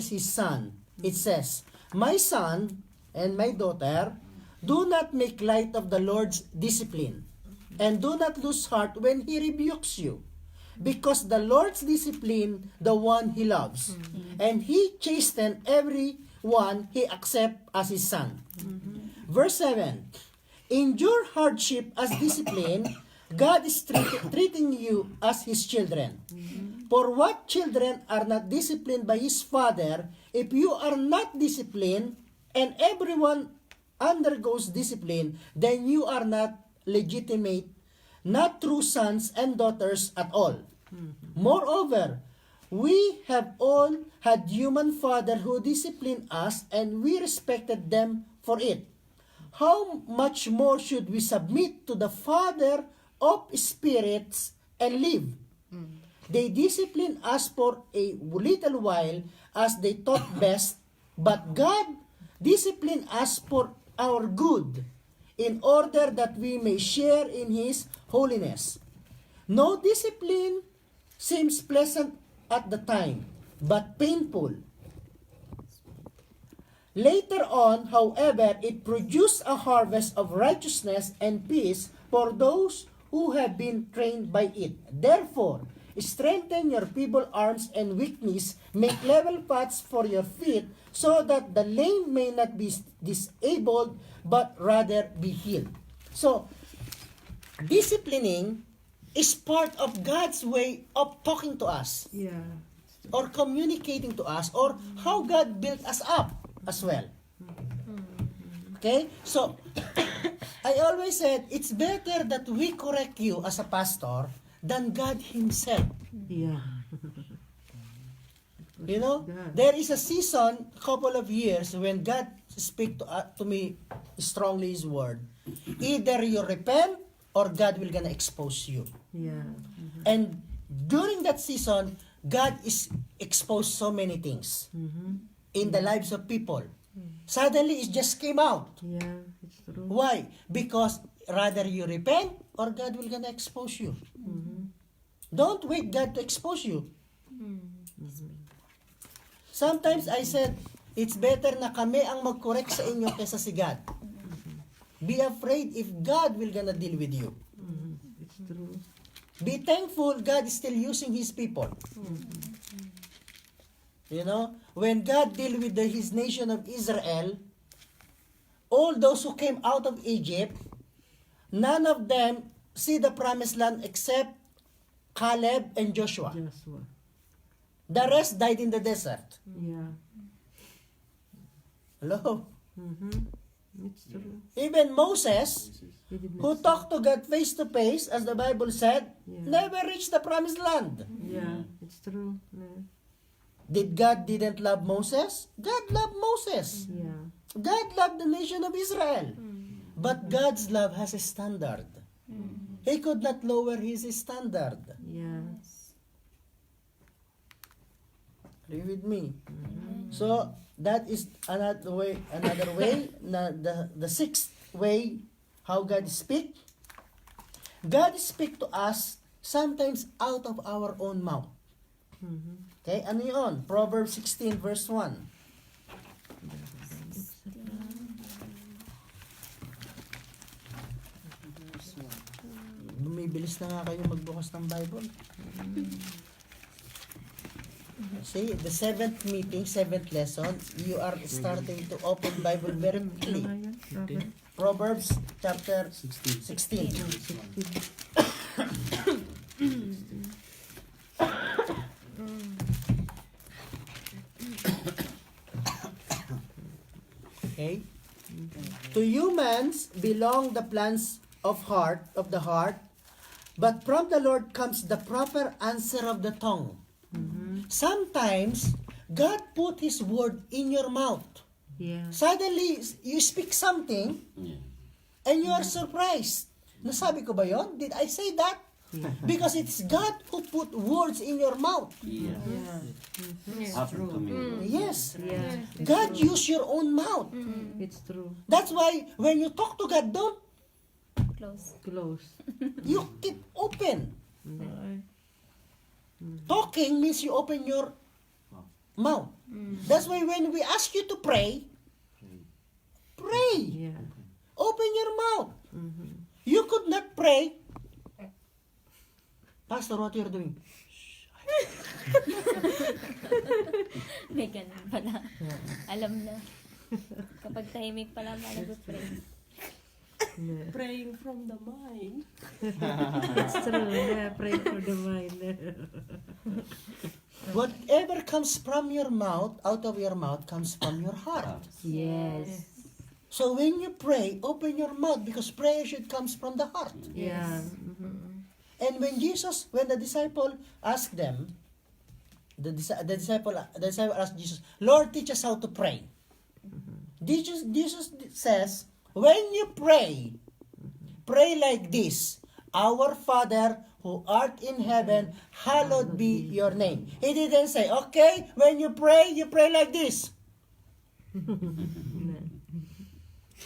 his son. It says, my son and my daughter, do not make light of the Lord's discipline. And do not lose heart when he rebukes you, because the Lord's discipline the one he loves, and he chasten every one he accept as his son. Verse 7, endure hardship as discipline. God is treating you as his children. For what children are not disciplined by his father? If you are not disciplined, and everyone undergoes discipline, then you are not legitimate, not true sons and daughters at all. Moreover, we have all had human father who disciplined us, and we respected them for it. How much more should we submit to the Father of spirits and live? They discipline us for a little while as they thought best, but God disciplined us for our good, in order that we may share in his holiness. No discipline seems pleasant at the time, but painful. Later on, however, it produced a harvest of righteousness and peace for those who have been trained by it. Therefore, strengthen your feeble arms and weakness, make level paths for your feet, so that the lame may not be disabled, but rather be healed. So, disciplining is part of God's way of talking to us, Yeah. or communicating to us, or how God built us up as well. Okay? So, I always said, it's better that we correct you as a pastor than God himself. Yeah. You know, God. there is a season, couple of years, when God speak to me strongly his word. Either you repent, or God will gonna expose you. Yeah. And during that season, God is exposed so many things in the lives of people. Suddenly, it just came out. Yeah, it's true. Why? Because rather you repent, or God will gonna expose you. Don't wait God to expose you. Sometimes I said, it's better na kami ang mag-correct sa inyo kaysa si God. Be afraid if God will gonna deal with you. It's true. Be thankful God is still using his people. You know, when God deal with his nation of Israel, all those who came out of Egypt, none of them see the promised land except Caleb and Joshua. Joshua. The rest died in the desert. Yeah. Hello? It's true. Even Moses, He did who not. talked to God face to face, as the Bible said, Yeah. never reached the promised land. Yeah, it's true. Yeah. Did God didn't love Moses? God loved Moses. Yeah. God loved the nation of Israel. But God's love has a standard. He could not lower his standard. Yeah. Are you with me? So that is another way, na the sixth way how God speak. God speak to us sometimes out of our own mouth. Okay, ano yun? Proverbs 16 verse 1. Bumibilis na nga kayo magbukas ng Bible. See, the seventh meeting, seventh lesson, you are starting to open Bible very quickly. Ano nga yan? Proverbs chapter 16. 16. Okay? To humans belong the plans of the heart, but from the Lord comes the proper answer of the tongue. Sometimes, God put His word in your mouth. Yeah. Suddenly, you speak something, Yeah. and you are surprised. Nasabi ko ba yon? Did I say that? Because it's God who put words in your mouth. Yeah. Yeah. Happened to me. Yes. Yeah. God used your own mouth. It's true. That's why when you talk to God, don't Close. Close. you keep open. Yeah. Talking means you open your mouth. That's why when we ask you to pray, pray. Yeah. Open your mouth. You could not pray Pastor, what you're doing? May ganun pala. Alam na. Kapag tahimik pala, nag-pray. Praying from the mind. It's true. Yeah, pray for the mind. Whatever comes from your mouth, out of your mouth, comes from your heart. Yes. So when you pray, open your mouth because prayer should comes from the heart. Yeah. And when the disciple asked them, the disciple asked Jesus, Lord, teach us how to pray. Jesus says, when you pray, pray like this, Our Father who art in heaven, hallowed be your name. He didn't say, okay, when you pray like this.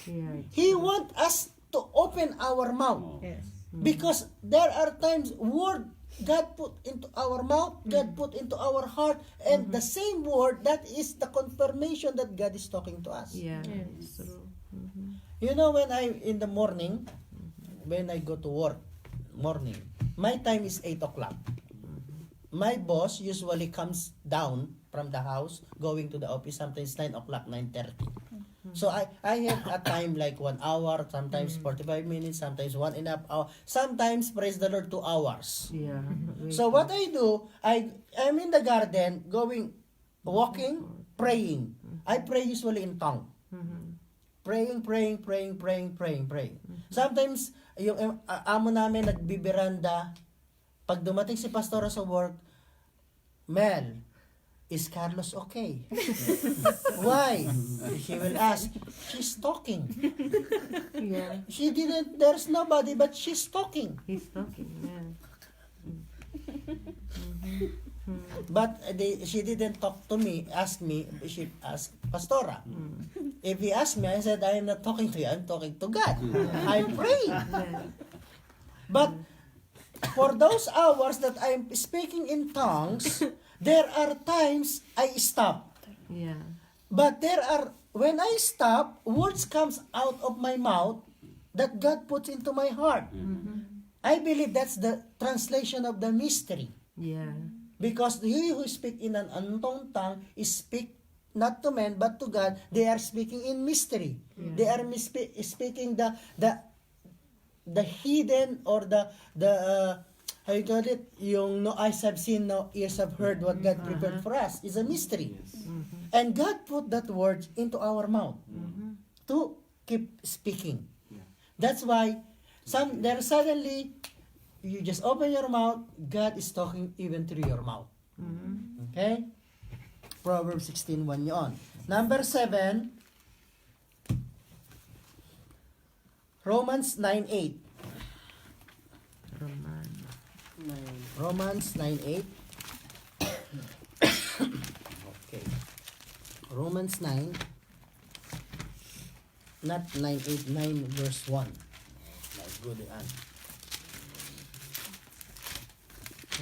Yeah. He wants us to open our mouth. Yes. Because there are times word God put into our mouth, God put into our heart, and the same word, that is the confirmation that God is talking to us. Yeah. Yes. It's true. You know, when in the morning, when I go to work, morning, my time is 8 o'clock. My boss usually comes down from the house, going to the office, sometimes 9 o'clock, 9:30. So I have a time like 1 hour, sometimes 45 minutes, sometimes 1.5 hour, sometimes, praise the Lord, 2 hours. Yeah. So what I do, I'm in the garden, walking, praying. I pray usually in tongue. Praying. Sometimes, yung amo namin nagbibiranda, pag dumating si Pastora sa work, Mel, is Carlos okay? Why? She will ask, she's talking. Yeah. There's nobody, but she's talking. He's talking. Yeah. But she didn't talk to me, she asked Pastora. If he asked me, I said, I am not talking to you, I'm talking to God. I'm praying. Yeah. But for those hours that I'm speaking in tongues, there are times I stop. Yeah. But when I stop, words comes out of my mouth that God puts into my heart. I believe that's the translation of the mystery. Yeah. Because he who speak in an unknown tongue is speak not to men but to God. They are speaking in mystery. Yeah. They are speaking the hidden or the how you call it, yung no eyes have seen, no ears have heard what God prepared for us is a mystery. And God put that word into our mouth to keep speaking. That's why suddenly you just open your mouth, God is talking even through your mouth. Okay? Proverbs 16:1 yun. Number 7, Romans 9:8. Romans 9:8. Okay. Romans 9, not 9:8, 9 verse 1. My good one.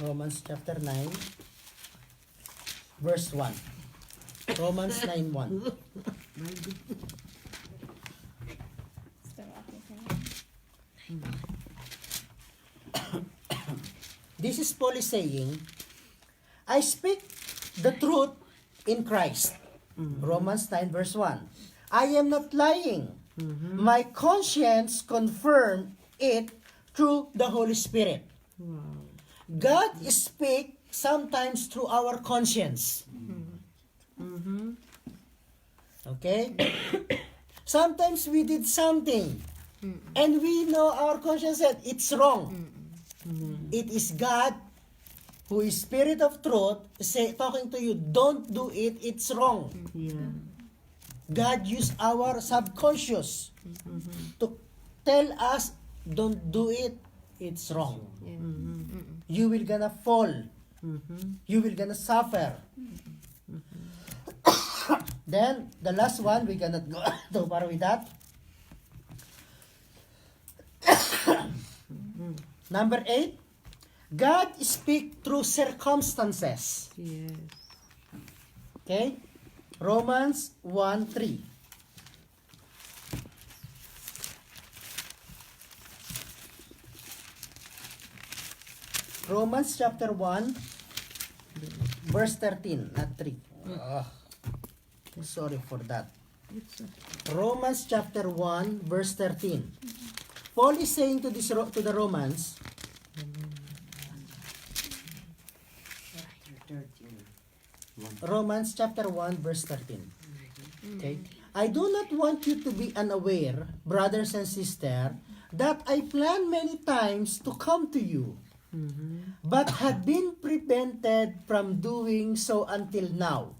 Romans chapter 9, verse 1. Romans 9:1. This is Paul is saying, I speak the truth in Christ. Romans 9 verse 1. I am not lying. My conscience confirmed it through the Holy Spirit. Wow. God speaks sometimes through our conscience. Okay? Sometimes we did something and we know our conscience said it's wrong. It is God who is Spirit of Truth talking to you, don't do it, it's wrong. Yeah. God used our subconscious to tell us, don't do it, it's wrong. You will gonna fall. You will gonna suffer. Then, the last one, we cannot go too far with that. Number 8, God speaks through circumstances. Yes. Okay? Romans 1:3. Romans chapter 1, verse 13, not 3. Sorry for that. Romans chapter 1, verse 13. Paul is saying to the Romans, Romans chapter 1, verse 13. Okay? I do not want you to be unaware, brothers and sisters, that I planned many times to come to you, but had been prevented from doing so until now,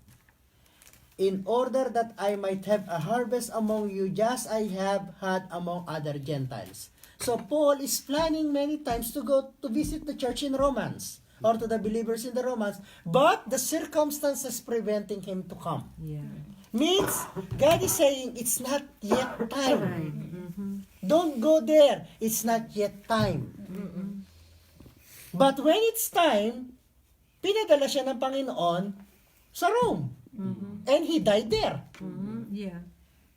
in order that I might have a harvest among you, just I have had among other Gentiles. So Paul is planning many times to go to visit the church in Romans, or to the believers in the Romans, but the circumstances preventing him to come. Yeah. Means, God is saying, it's not yet time. Don't go there. It's not yet time. But when it's time, pinadala siya ng Panginoon sa Rome. And he died there. Yeah.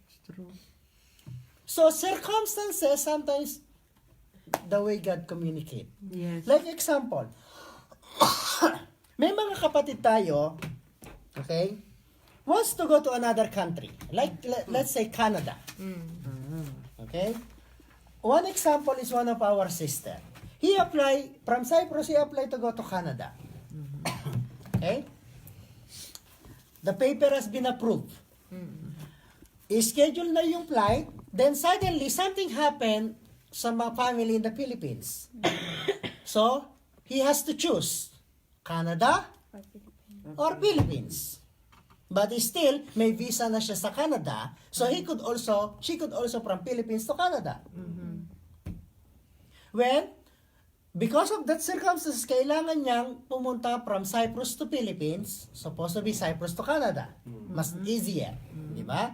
It's true. So, circumstances, sometimes, the way God communicate. Yes. Like example, may mga kapatid tayo, okay, wants to go to another country. Like, let's say Canada. Okay? One example is one of our sister. He applied, from Cyprus, he applied to go to Canada. Okay? The paper has been approved. I-schedule na yung flight, then suddenly, something happened sa mga family in the Philippines. So, he has to choose Canada or Philippines. But still, may visa na siya sa Canada, so she could also from Philippines to Canada. When, because of that circumstances, kailangan niyang pumunta from Cyprus to Philippines, supposed to be Cyprus to Canada. Mas easier, di ba?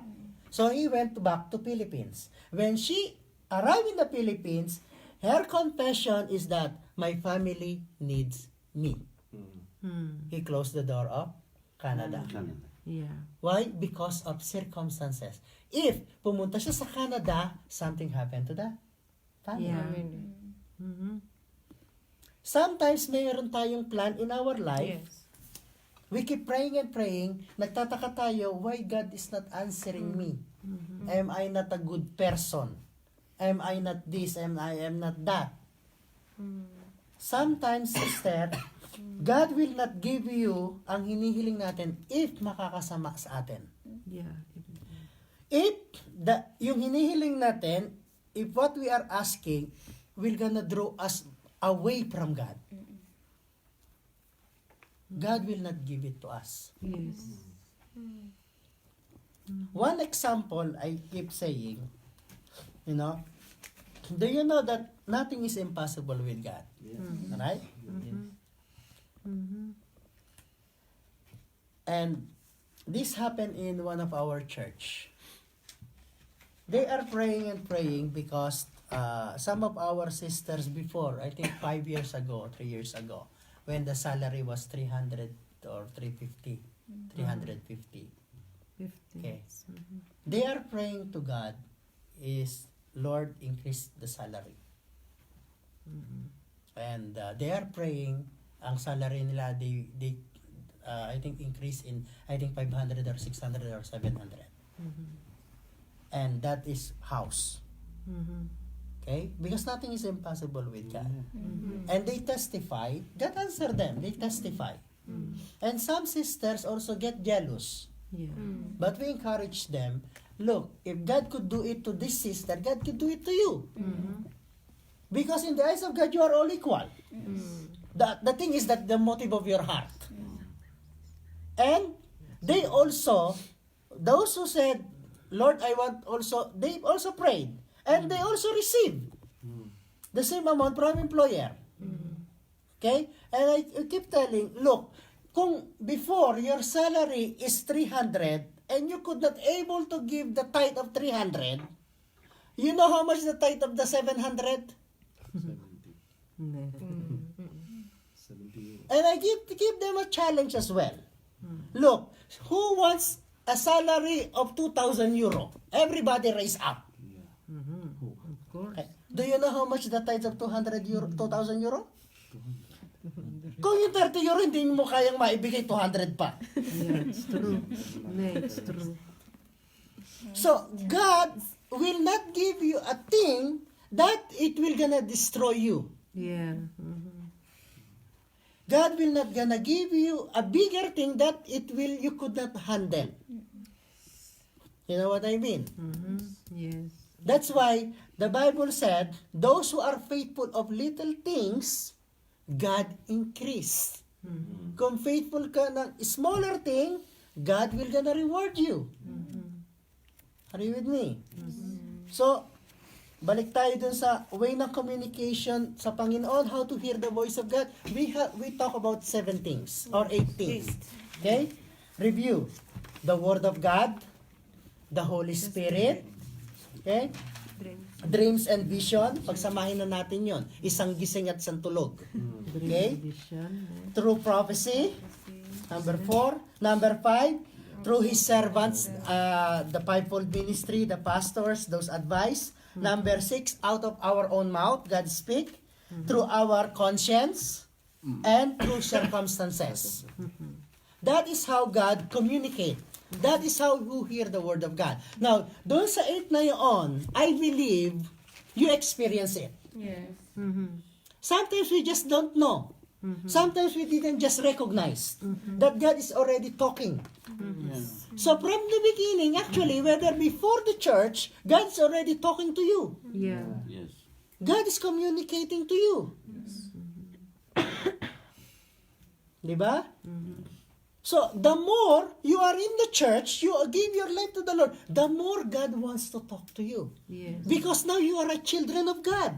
So he went back to Philippines. When she arrived in the Philippines, her confession is that my family needs me. He closed the door of Canada. Yeah. Why? Because of circumstances. If pumunta siya sa Canada, something happened to the family. Yeah. Sometimes mayroon tayong plan in our life. Yes. We keep praying and praying. Nagtataka tayo, why God is not answering me? Am I not a good person? Am I not this? Am I am not that? Sometimes, sister, God will not give you ang hinihiling natin if makakasama sa atin. Yeah. If yung hinihiling natin, if what we are asking will gonna draw us away from God, God will not give it to us. Yes. One example I keep saying, do you know that nothing is impossible with God? Right? And this happened in one of our church. They are praying and praying because some of our sisters before, I think 5 years ago, 3 years ago, when the salary was 300 or 350, 350. 50. Okay. They are praying to God is, Lord, increase the salary. And they are praying, ang salary nila, they I think increase in, I think 500 or 600 or 700. And that is house. Okay? Because nothing is impossible with God. And they testify, God answered them, they testify. And some sisters also get jealous. Yeah. But we encourage them, look, if God could do it to this sister, God could do it to you. Because in the eyes of God, you are all equal. The thing is that the motive of your heart. And they also, those who said, Lord, I want also, they also prayed. And they also received the same amount from employer. Okay? And I keep telling, look, kung before your salary is 300 and you could not able to give the tithe of 300, you know how much the tithe of the 700? And I give them a challenge as well. Look, who wants a salary of 2,000 euro? Everybody raise up. Of course. Okay. Do you know how much the tithe of 2,000 euro? Kung yung 30 euro, hindi mo kayang maibigay 200 pa. Yeah, it's true. Yeah, it's true. So, God will not give you a thing that it will gonna destroy you. Yeah. Mm-hmm. God will not gonna give you a bigger thing that you could not handle. You know what I mean? Mm-hmm. Yes. That's why the Bible said, those who are faithful of little things, God increase. Kung faithful ka ng smaller thing, God will gonna reward you. Are you with me? So, balik tayo dun sa way ng communication sa Panginoon, how to hear the voice of God. We talk about 7 things or 8 things. Okay? Review. The Word of God, the Holy Spirit, okay? Dreams and vision, pagsamahin na natin yon. Isang gising at isang tulog. Okay? Vision. Through prophecy, number 4. Number 5, through His servants, the fivefold ministry, the pastors, those advice. Number 6, out of our own mouth, God speak. Through our conscience, and through circumstances. That is how God communicate. That is how you hear the Word of God. Now, doon sa 8 na yun, I believe you experience it. Yes. Mm-hmm. Sometimes we just don't know. Sometimes we didn't just recognize that God is already talking. So from the beginning, actually, whether before the church, God is already talking to you. Yeah. Yes. God is communicating to you. Diba? So, the more you are in the church, you give your life to the Lord, the more God wants to talk to you. Yes. Because now you are a children of God.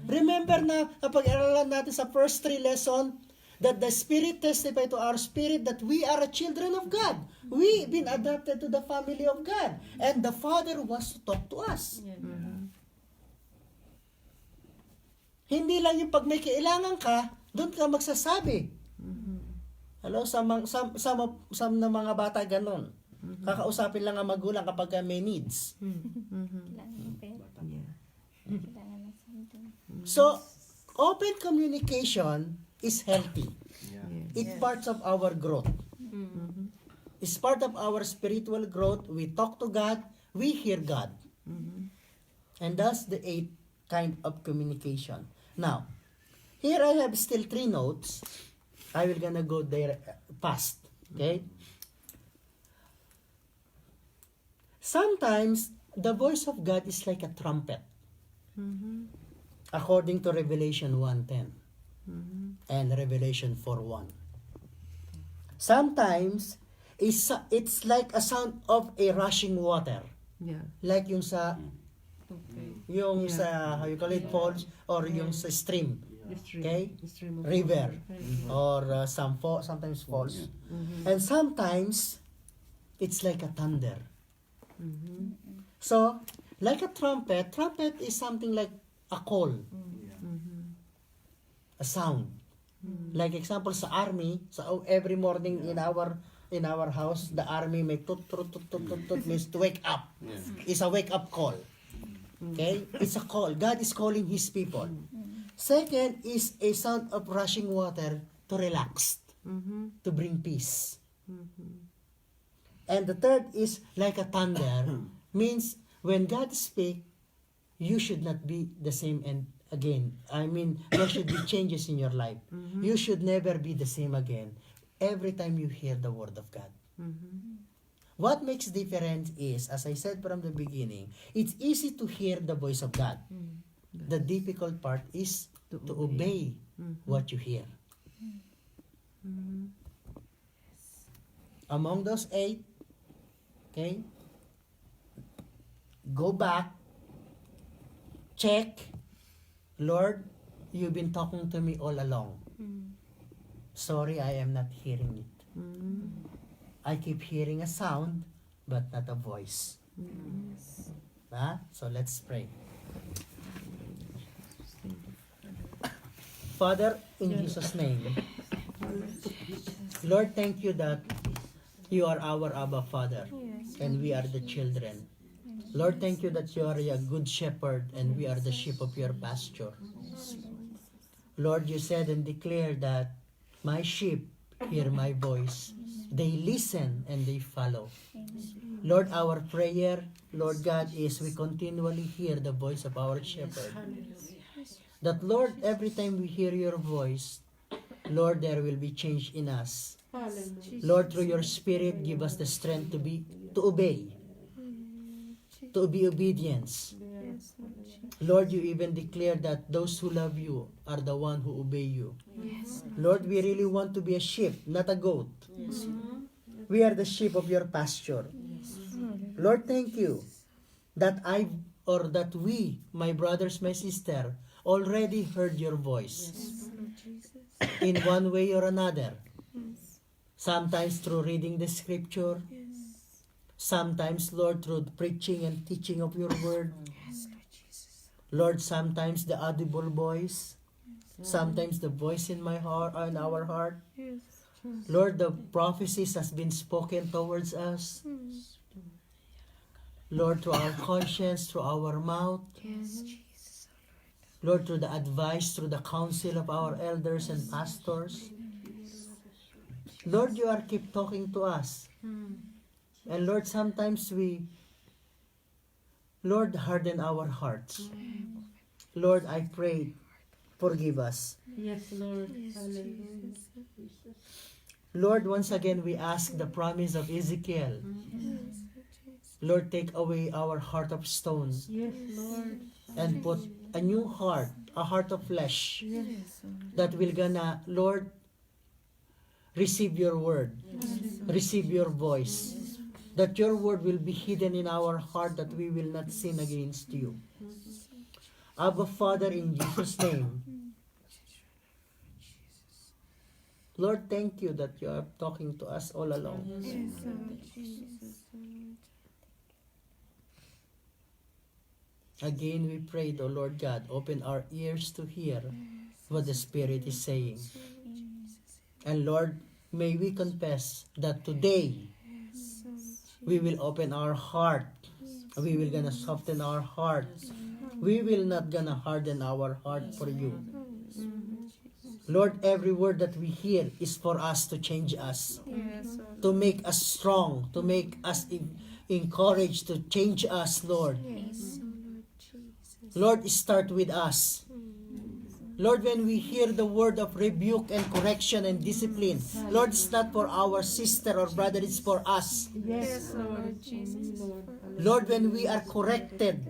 Remember na, kapag aralan natin sa first 3 lesson, that the Spirit testify to our spirit that we are a children of God. We've been adopted to the family of God. And the Father wants to talk to us. Hindi lang yung pag may kailangan ka, doon ka magsasabi. Hello, sa na mga bata ganon. Kakausapin lang ang magulang kapag may needs. Kailangan ng pera. Yeah. Kailangan ng something. So, open communication is healthy. Yeah. It's part of our growth. It's part of our spiritual growth. We talk to God, we hear God. And that's the 8 kind of communication. Now, here I have still 3 notes. I will gonna go there fast. Okay? Sometimes, the voice of God is like a trumpet. According to Revelation 1:10 and Revelation 4:1. Sometimes, it's like a sound of a rushing water. Yeah. Like yung sa, Yeah. sa, how you call it, falls, or yung sa stream. The stream. Okay? The stream of River. water. Or sometimes falls. And sometimes, it's like a thunder. So, like a trumpet is something like a call. A sound. Like example sa army, every morning in our house, the army may tut means to wake up. It's a wake up call. Okay? It's a call. God is calling His people. Second is a sound of rushing water to relax, to bring peace. And the third is like a thunder, means when God speaks, you should not be the same and again. I mean, there should be changes in your life. You should never be the same again every time you hear the Word of God. What makes difference is, as I said from the beginning, it's easy to hear the voice of God. The difficult part is to obey what you hear. Among those 8, okay, go back, check, Lord, you've been talking to me all along. Sorry, I am not hearing it. I keep hearing a sound, but not a voice. So let's pray. Father, in Jesus' name, Lord, thank you that you are our Abba Father, and we are the children. Lord, thank you that you are a good shepherd, and we are the sheep of your pasture. Lord, you said and declared that My sheep hear my voice. They listen and they follow. Lord, our prayer, Lord God, is we continually hear the voice of our shepherd. That, Lord, every time we hear your voice, Lord, there will be change in us. Lord, through your Spirit, give us the strength to obey, to be obedience. Lord, you even declare that those who love you are the one who obey you. Lord, we really want to be a sheep, not a goat. We are the sheep of your pasture. Lord, thank you that we, my brothers, my sister, already heard your voice in one way or another. Sometimes through reading the scripture. Sometimes, Lord, through preaching and teaching of your word. Lord, sometimes the audible voice. Sometimes the voice in my heart, in our heart. Lord, the prophecies has been spoken towards us. Lord, through our conscience, through our mouth. Lord, through the advice, through the counsel of our elders and pastors. Lord, you are keep talking to us. And Lord, sometimes we, Lord, harden our hearts. Lord, I pray, forgive us. Yes, Lord. Hallelujah. Lord, once again, we ask the promise of Ezekiel. Lord, take away our heart of stone Yes, Lord. and put a new heart, a heart of flesh, that will gonna, Lord, receive your word, receive your voice, that your word will be hidden in our heart, that we will not sin against you. Abba, Father, in Jesus' name, Lord, thank you that you are talking to us all along. Again, we pray, O Lord God, open our ears to hear what the Spirit is saying. And Lord, may we confess that today we will open our heart. We will gonna soften our heart. We will not gonna harden our heart for you. Lord, every word that we hear is for us to change us, to make us strong, to make us encouraged, to change us, Lord. Lord, start with us. Lord, when we hear the word of rebuke and correction and discipline, Lord, it's not for our sister or brother, it's for us. Yes, Lord. Lord, when we are corrected,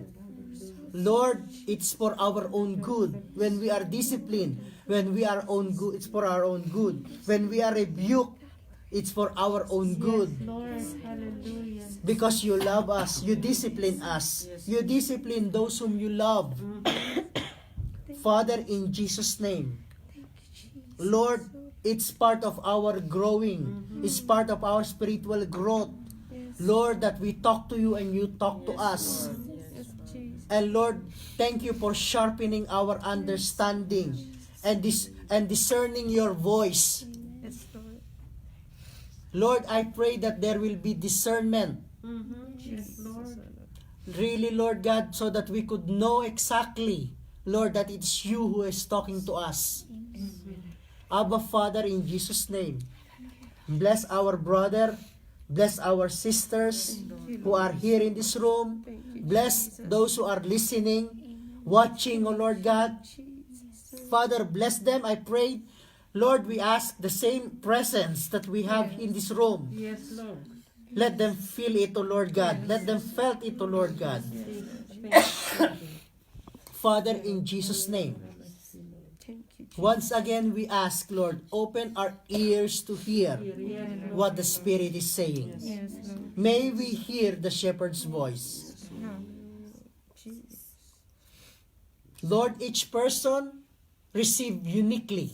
Lord, it's for our own good. When we are disciplined, when we are own good, it's for our own good. When we are rebuked, it's for our own good. Lord, hallelujah. Because you love us, you discipline us. You discipline those whom you love. Father, in Jesus' name, Lord, it's part of our growing. It's part of our spiritual growth. Lord, that we talk to you and you talk to us. And Lord, thank you for sharpening our understanding and discerning your voice. Lord, I pray that there will be discernment. Yes, Lord. Really, Lord God, so that we could know exactly, Lord, that it's you who is talking to us. Abba, Father, in Jesus' name, bless our brother, bless our sisters who are here in this room. Bless those who are listening, watching, oh Lord God. Father, bless them, I pray. Lord, we ask the same presence that we have in this room. Yes, Lord. Let them feel it, O Lord God. Let them felt it, O Lord God. Father, in Jesus' name, once again we ask, Lord, open our ears to hear what the Spirit is saying. May we hear the shepherd's voice. Lord, each person receive uniquely.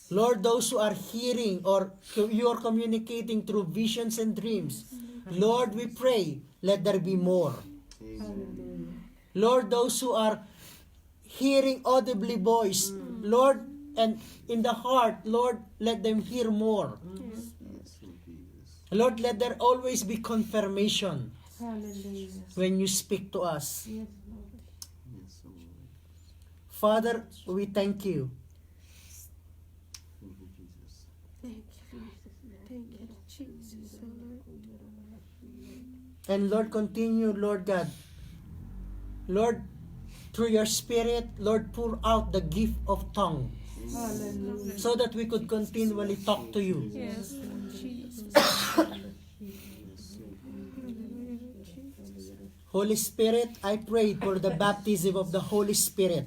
Lord, those who are hearing or you are communicating through visions and dreams, Lord, we pray, let there be more. Lord, those who are hearing audibly voice, Lord, and in the heart, Lord, let them hear more. Lord, let there always be confirmation when you speak to us. Father, we thank you Thank you, Jesus, oh Lord. And Lord, continue, Lord God. Lord, through your Spirit, Lord, pour out the gift of tongue Hallelujah. so that we could continually talk to you. Yes, Lord Jesus. Holy Spirit, I pray for the baptism of the Holy Spirit.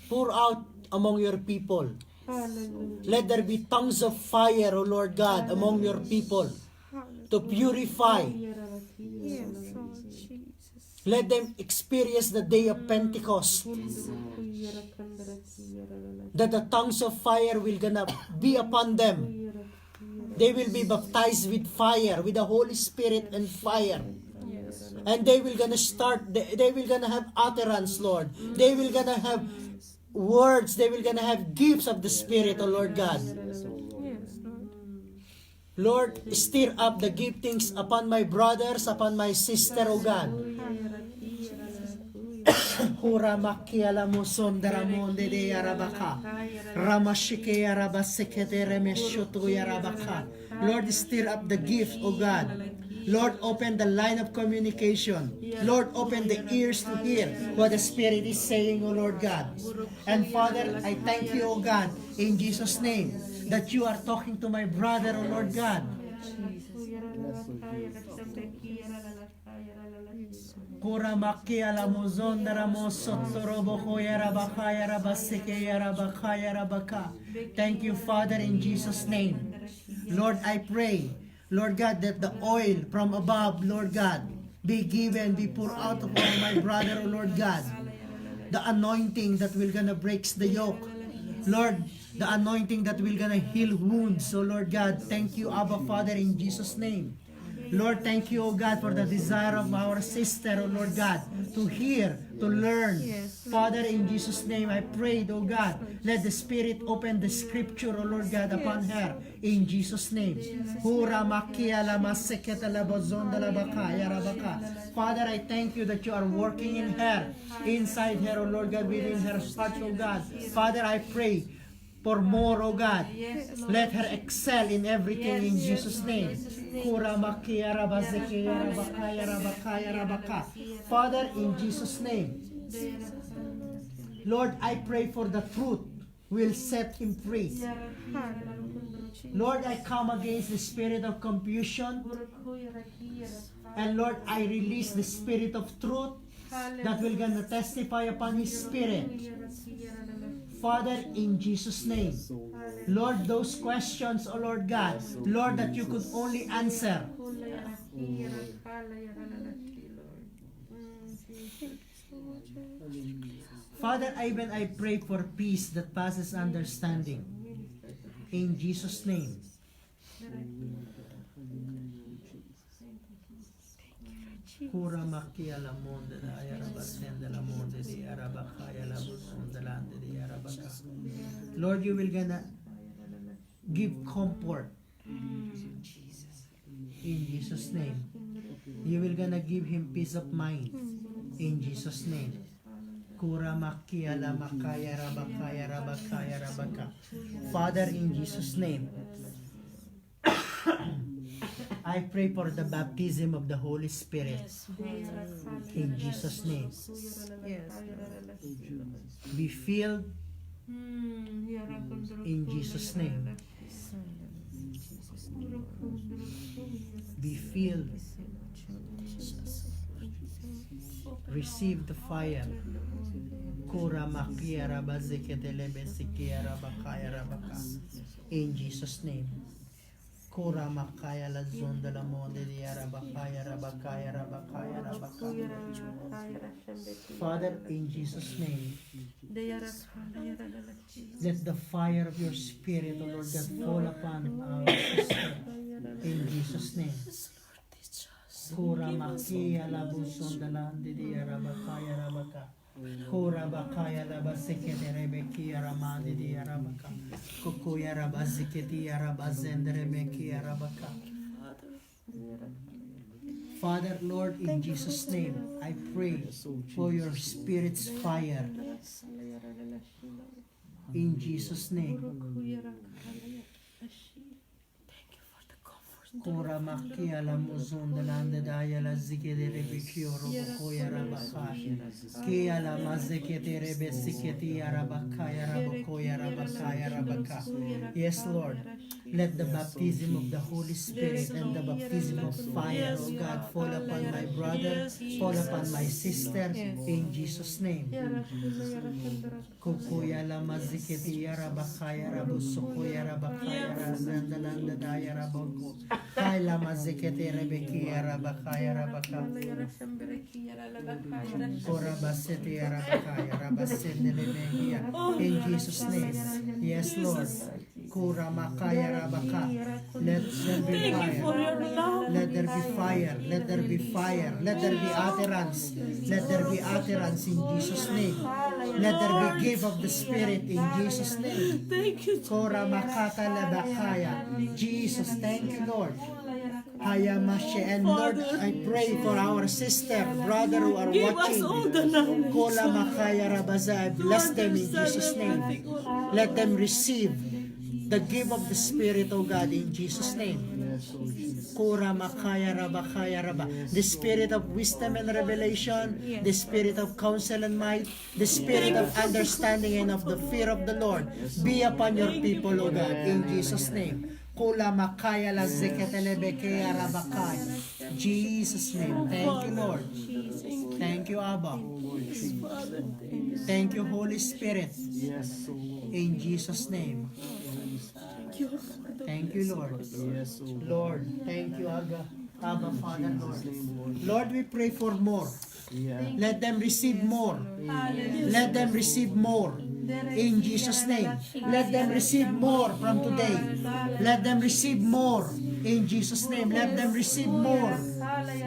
Pour out among your people. Hallelujah. Let there be tongues of fire, O Lord God, among your people to purify. Yes, Lord Jesus. Let them experience the day of Pentecost, that the tongues of fire will gonna be upon them. They will be baptized with fire, with the Holy Spirit and fire. Yes, And they will gonna start, they will gonna have utterance, Lord. They will gonna have words, they will gonna have gifts of the Spirit, O Lord God. yes, Lord. Lord, stir up the giftings upon my brothers, upon my sister, O God. Hura makiala mo sondara monde de arabaka. Ramashike arabasekete remeshoto yarabaka. Lord, stir up the gift, O God. Lord, open the line of communication. Lord, open the ears to hear what the Spirit is saying, O Lord God. And Father, I thank you, O God, in Jesus' name, that you are talking to my brother, O Lord God. Kuramaki alamozon daramosotorobo yarabaka yarabaseke yarabaka yarabaka. Thank you, Father, in Jesus' name. Lord, I pray, Lord God, that the oil from above, Lord God, be given, be poured out upon my brother, O Lord God. The anointing that will gonna break the yoke. Lord, the anointing that will gonna heal wounds. So Lord God, thank you, Abba Father, in Jesus' name. Lord, thank you, O God, for the desire of our sister, O Lord God, to hear, to learn. Father, in Jesus' name, I prayed, O God, let the Spirit open the scripture, O Lord God, upon her, in Jesus' name. Father, I thank you that you are working in her, inside her, O Lord God, within her heart, O God. Father, I pray for more, O God. Let her excel in everything in Jesus' name. Father, in Jesus' name, Lord, I pray for the truth will set him free. Lord, I come against the spirit of confusion. And Lord, I release the spirit of truth that will gonna testify upon his spirit. Father, in Jesus' name, Lord, those questions, oh Lord God, Lord, that you could only answer. Father, even I pray for peace that passes understanding. In Jesus' name. Kura makia la monde da ayaraba sende la monde di arabaka la busunda lande di arabaka. Lord, you will gonna give comfort. In Jesus' name. You will gonna give him peace of mind. In Jesus' name. Kura makia la makaya rabakaya rabakaya rabaka. Father, in Jesus' name, I pray for the baptism of the Holy Spirit. In Jesus' name. Be filled in Jesus' name. Be filled. Receive the fire. In Jesus' name. Kura makaya la zonda la monde di arabakaya rabakaya rabakaya rabaka. Father, in Jesus' name, let the fire of your Spirit, O Lord God, fall upon our sister. In Jesus' name. Kura makia la busonda la di arabakaya rabaka. Kura bakaya la basikete rebeki aramandi di arabaka. Kukuya rabaziketi arabazendre meki arabaka. Father, Lord, in Jesus' name, I pray for your Spirit's fire. In Jesus' name. Kora makia la muzunda landa daya la zikere bikiro bokoya rabaka. Kia la mazekete rebe siketi arabakaya rabakoya rabakaya rabaka. Yes, Lord. Let the baptism of the Holy Spirit and the baptism of fire, oh God, fall upon my brother, fall upon my sister, in Jesus' name. Kukuya la maziketi arabakaya rabusokoya rabakaya razanda landa daya rabako. Kaila mazekete rebeki arabakaya rabaka. Kora basete arabakaya rabasende lebehia. In Jesus' name. Yes, Lord. Kura makaya rabaka. Let there be fire. Let there be fire. Let there be fire. Let there be utterance. Let there be utterance in Jesus' name. Let there be gift of the Spirit in Jesus' name. Thank you. Kora makata lebakaya. Jesus, thank you, Lord. Hayamashe. And Lord, I pray for our sister, brother who are Give us all watching. the knowledge. Kola makaya rabaza. I bless them in Jesus' name. Let them receive the gift of the Spirit, O God, in Jesus' name. Kora makaya rabakaya raba. The spirit of wisdom and revelation, the spirit of counsel and might, the spirit of understanding and of the fear of the Lord be upon your people, O God, in Jesus' name. Kula makaya la zeketelebekea rabakaya. Jesus' name. Thank you, Lord. Thank you, Abba. Thank you, Holy Spirit. In Jesus' name. Thank you, Lord. Lord, thank you, Abba, Father, Lord. Lord, we pray for more. Let them receive more. Let them receive more. In Jesus' name. Let them receive more from today. Let them receive more. In Jesus' name. Let them receive more.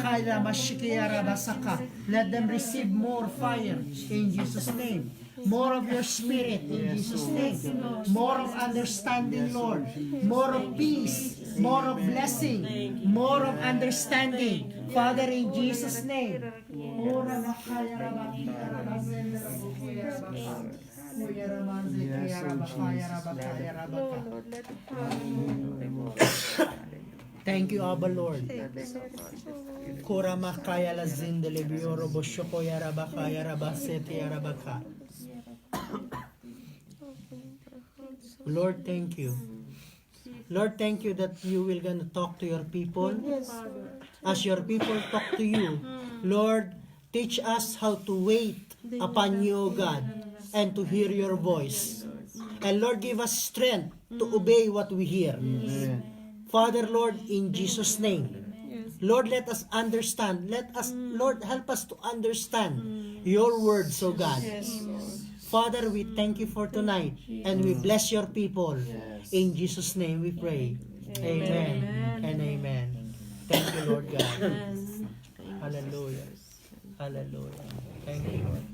Kaila mashikia rabasaka. Let them receive more fire. In Jesus' name. More of your Spirit in Jesus' name. More of understanding, Lord. More of peace. More of blessing. More of understanding. Father, in Jesus' name. Thank you, Abba, Lord. Kora makaya la zindele bioro boshoko yarabakaya rabasete yarabaka. Lord, thank you. Lord, thank you that you will gonna talk to your people. As your people talk to you, Lord, teach us how to wait upon you, O God, and to hear your voice. And Lord, give us strength to obey what we hear. Father, Lord, in Jesus' name. Lord, let us understand. Lord, help us to understand your words, O God. Father, we thank you for tonight, and we bless your people. In Jesus' name we pray. Amen and amen. Thank you, Lord God. Hallelujah. Hallelujah. Thank you, Lord.